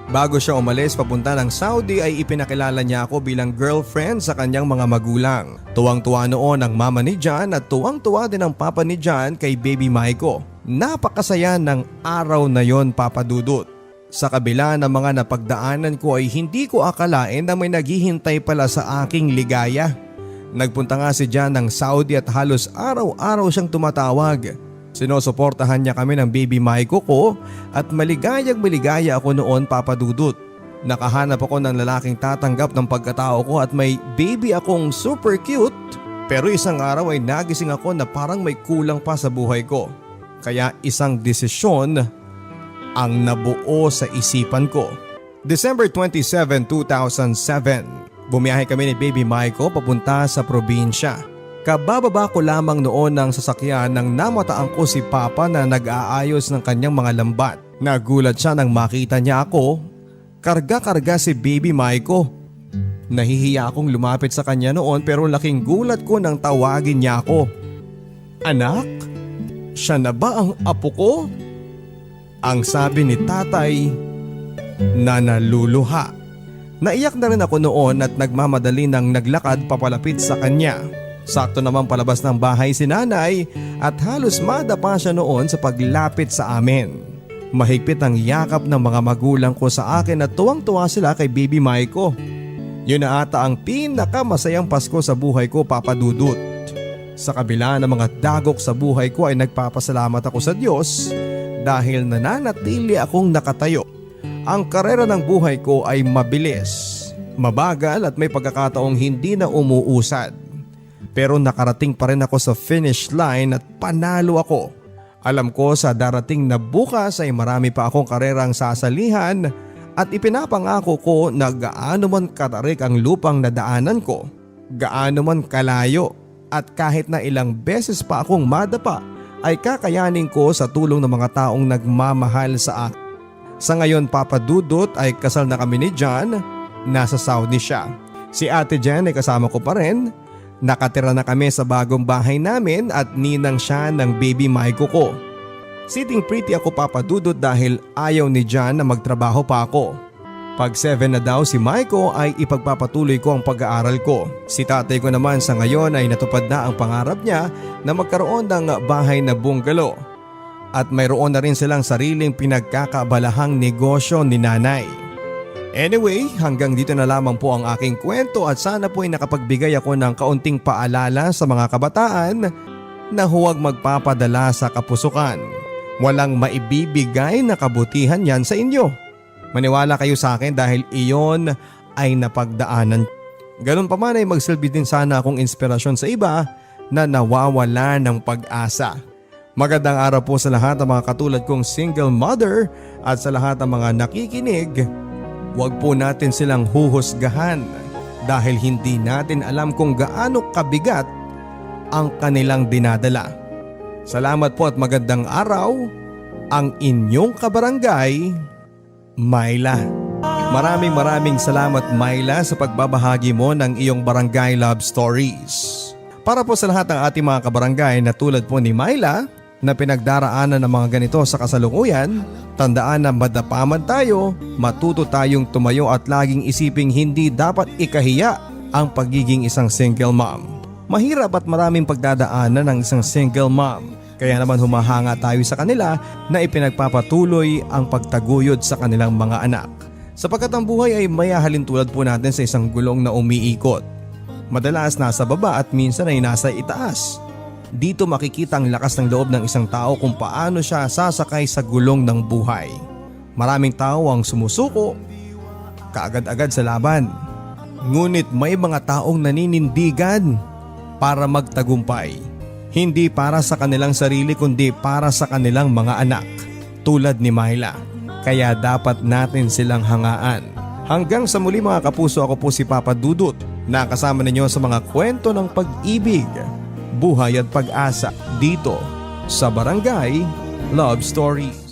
Bago siya umalis papunta ng Saudi ay ipinakilala niya ako bilang girlfriend sa kanyang mga magulang. Tuwang-tuwa noon ang mama ni John at tuwang-tuwa din ang papa ni John kay baby Maiko. Napakasaya ng araw na yon, Papa Dudut. Sa kabila ng mga napagdaanan ko ay hindi ko akalain na may naghihintay pala sa aking ligaya. Nagpunta nga si John ng Saudi at halos araw-araw siyang tumatawag. Sinusuportahan niya kami ng baby Maiko ko at maligayang-maligaya ako noon, Papa Dudut. Nakahanap ako ng lalaking tatanggap ng pagkatao ko at may baby akong super cute. Pero isang araw ay nagising ako na parang may kulang pa sa buhay ko. Kaya isang desisyon ang nabuo sa isipan ko. December 27, 2007, bumiyahe kami ni baby Maiko papunta sa probinsya. Kabababa ko lamang noon ng sasakyan nang namataan ko si Papa na nag-aayos ng kanyang mga lambat. Nagulat siya nang makita niya ako. Karga-karga si baby Maiko. Nahihiya akong lumapit sa kanya noon pero laking gulat ko nang tawagin niya ako. Anak, siya na ba ang apo ko? Ang sabi ni tatay na naluluha. Naiyak na rin ako noon at nagmamadali nang naglakad papalapit sa kanya. Sakto naman palabas ng bahay si nanay at halos madapa siya noon sa paglapit sa amin. Mahigpit ang yakap ng mga magulang ko sa akin at tuwang-tuwa sila kay baby Maiko. Yun na ata ang pinakamasayang Pasko sa buhay ko, Papa Dudut. Sa kabila ng mga dagok sa buhay ko ay nagpapasalamat ako sa Diyos dahil nananatili akong nakatayo. Ang karera ng buhay ko ay mabilis, mabagal at may pagkakataong hindi na umuusad. Pero nakarating pa rin ako sa finish line at panalo ako. Alam ko sa darating na bukas ay marami pa akong karerang sasalihan at ipinapangako ko na gaano man katarik ang lupang nadaanan ko, gaano man kalayo at kahit na ilang beses pa akong madapa ay kakayanin ko sa tulong ng mga taong nagmamahal sa akin. Sa ngayon, Papa Dudut, ay kasal na kami ni John, nasa Saudi siya. Si Ate Jen ay kasama ko pa rin. Nakatira na kami sa bagong bahay namin at ninang siya ng baby Maiko ko. Sitting pretty ako, Papa Dudut, dahil ayaw ni John na magtrabaho pa ako. Pag 7 na daw si Maiko ay ipagpapatuloy ko ang pag-aaral ko. Si tatay ko naman sa ngayon ay natupad na ang pangarap niya na magkaroon ng bahay na bungalow. At mayroon na rin silang sariling pinagkakabalahang negosyo ni nanay. Anyway, hanggang dito na lamang po ang aking kwento at sana po ay nakapagbigay ako ng kaunting paalala sa mga kabataan na huwag magpapadala sa kapusukan. Walang maibibigay na kabutihan yan sa inyo. Maniwala kayo sa akin dahil iyon ay napagdaanan. Ganun pa man ay magsilbi din sana akong inspirasyon sa iba na nawawala ng pag-asa. Magandang araw po sa lahat ng mga katulad kong single mother at sa lahat ng mga nakikinig. Huwag po natin silang huhusgahan dahil hindi natin alam kung gaano kabigat ang kanilang dinadala. Salamat po at magandang araw, ang inyong kabarangay, Myla. Maraming salamat, Myla, sa pagbabahagi mo ng iyong barangay love stories. Para po sa lahat ng ating mga kabarangay na tulad po ni Myla na pinagdaraanan ng mga ganito sa kasalukuyan, tandaan na madapa man tayo, matuto tayong tumayo at laging isiping hindi dapat ikahiya ang pagiging isang single mom. Mahirap at maraming pagdadaanan ng isang single mom. Kaya naman humahanga tayo sa kanila na ipinagpapatuloy ang pagtaguyod sa kanilang mga anak. Sapagkat ang buhay ay mayahalin tulad po natin sa isang gulong na umiikot. Madalas nasa baba at minsan ay nasa itaas. Dito makikita ang lakas ng loob ng isang tao kung paano siya sasakay sa gulong ng buhay. Maraming tao ang sumusuko, kaagad-agad sa laban. Ngunit may mga taong naninindigan para magtagumpay. Hindi para sa kanilang sarili kundi para sa kanilang mga anak, tulad ni Myla. Kaya dapat natin silang hangaan. Hanggang sa muli mga kapuso, ako po si Papa Dudut, nakasama ninyo sa mga kwento ng pag-ibig, buhay at pag-asa dito sa Barangay Love Stories.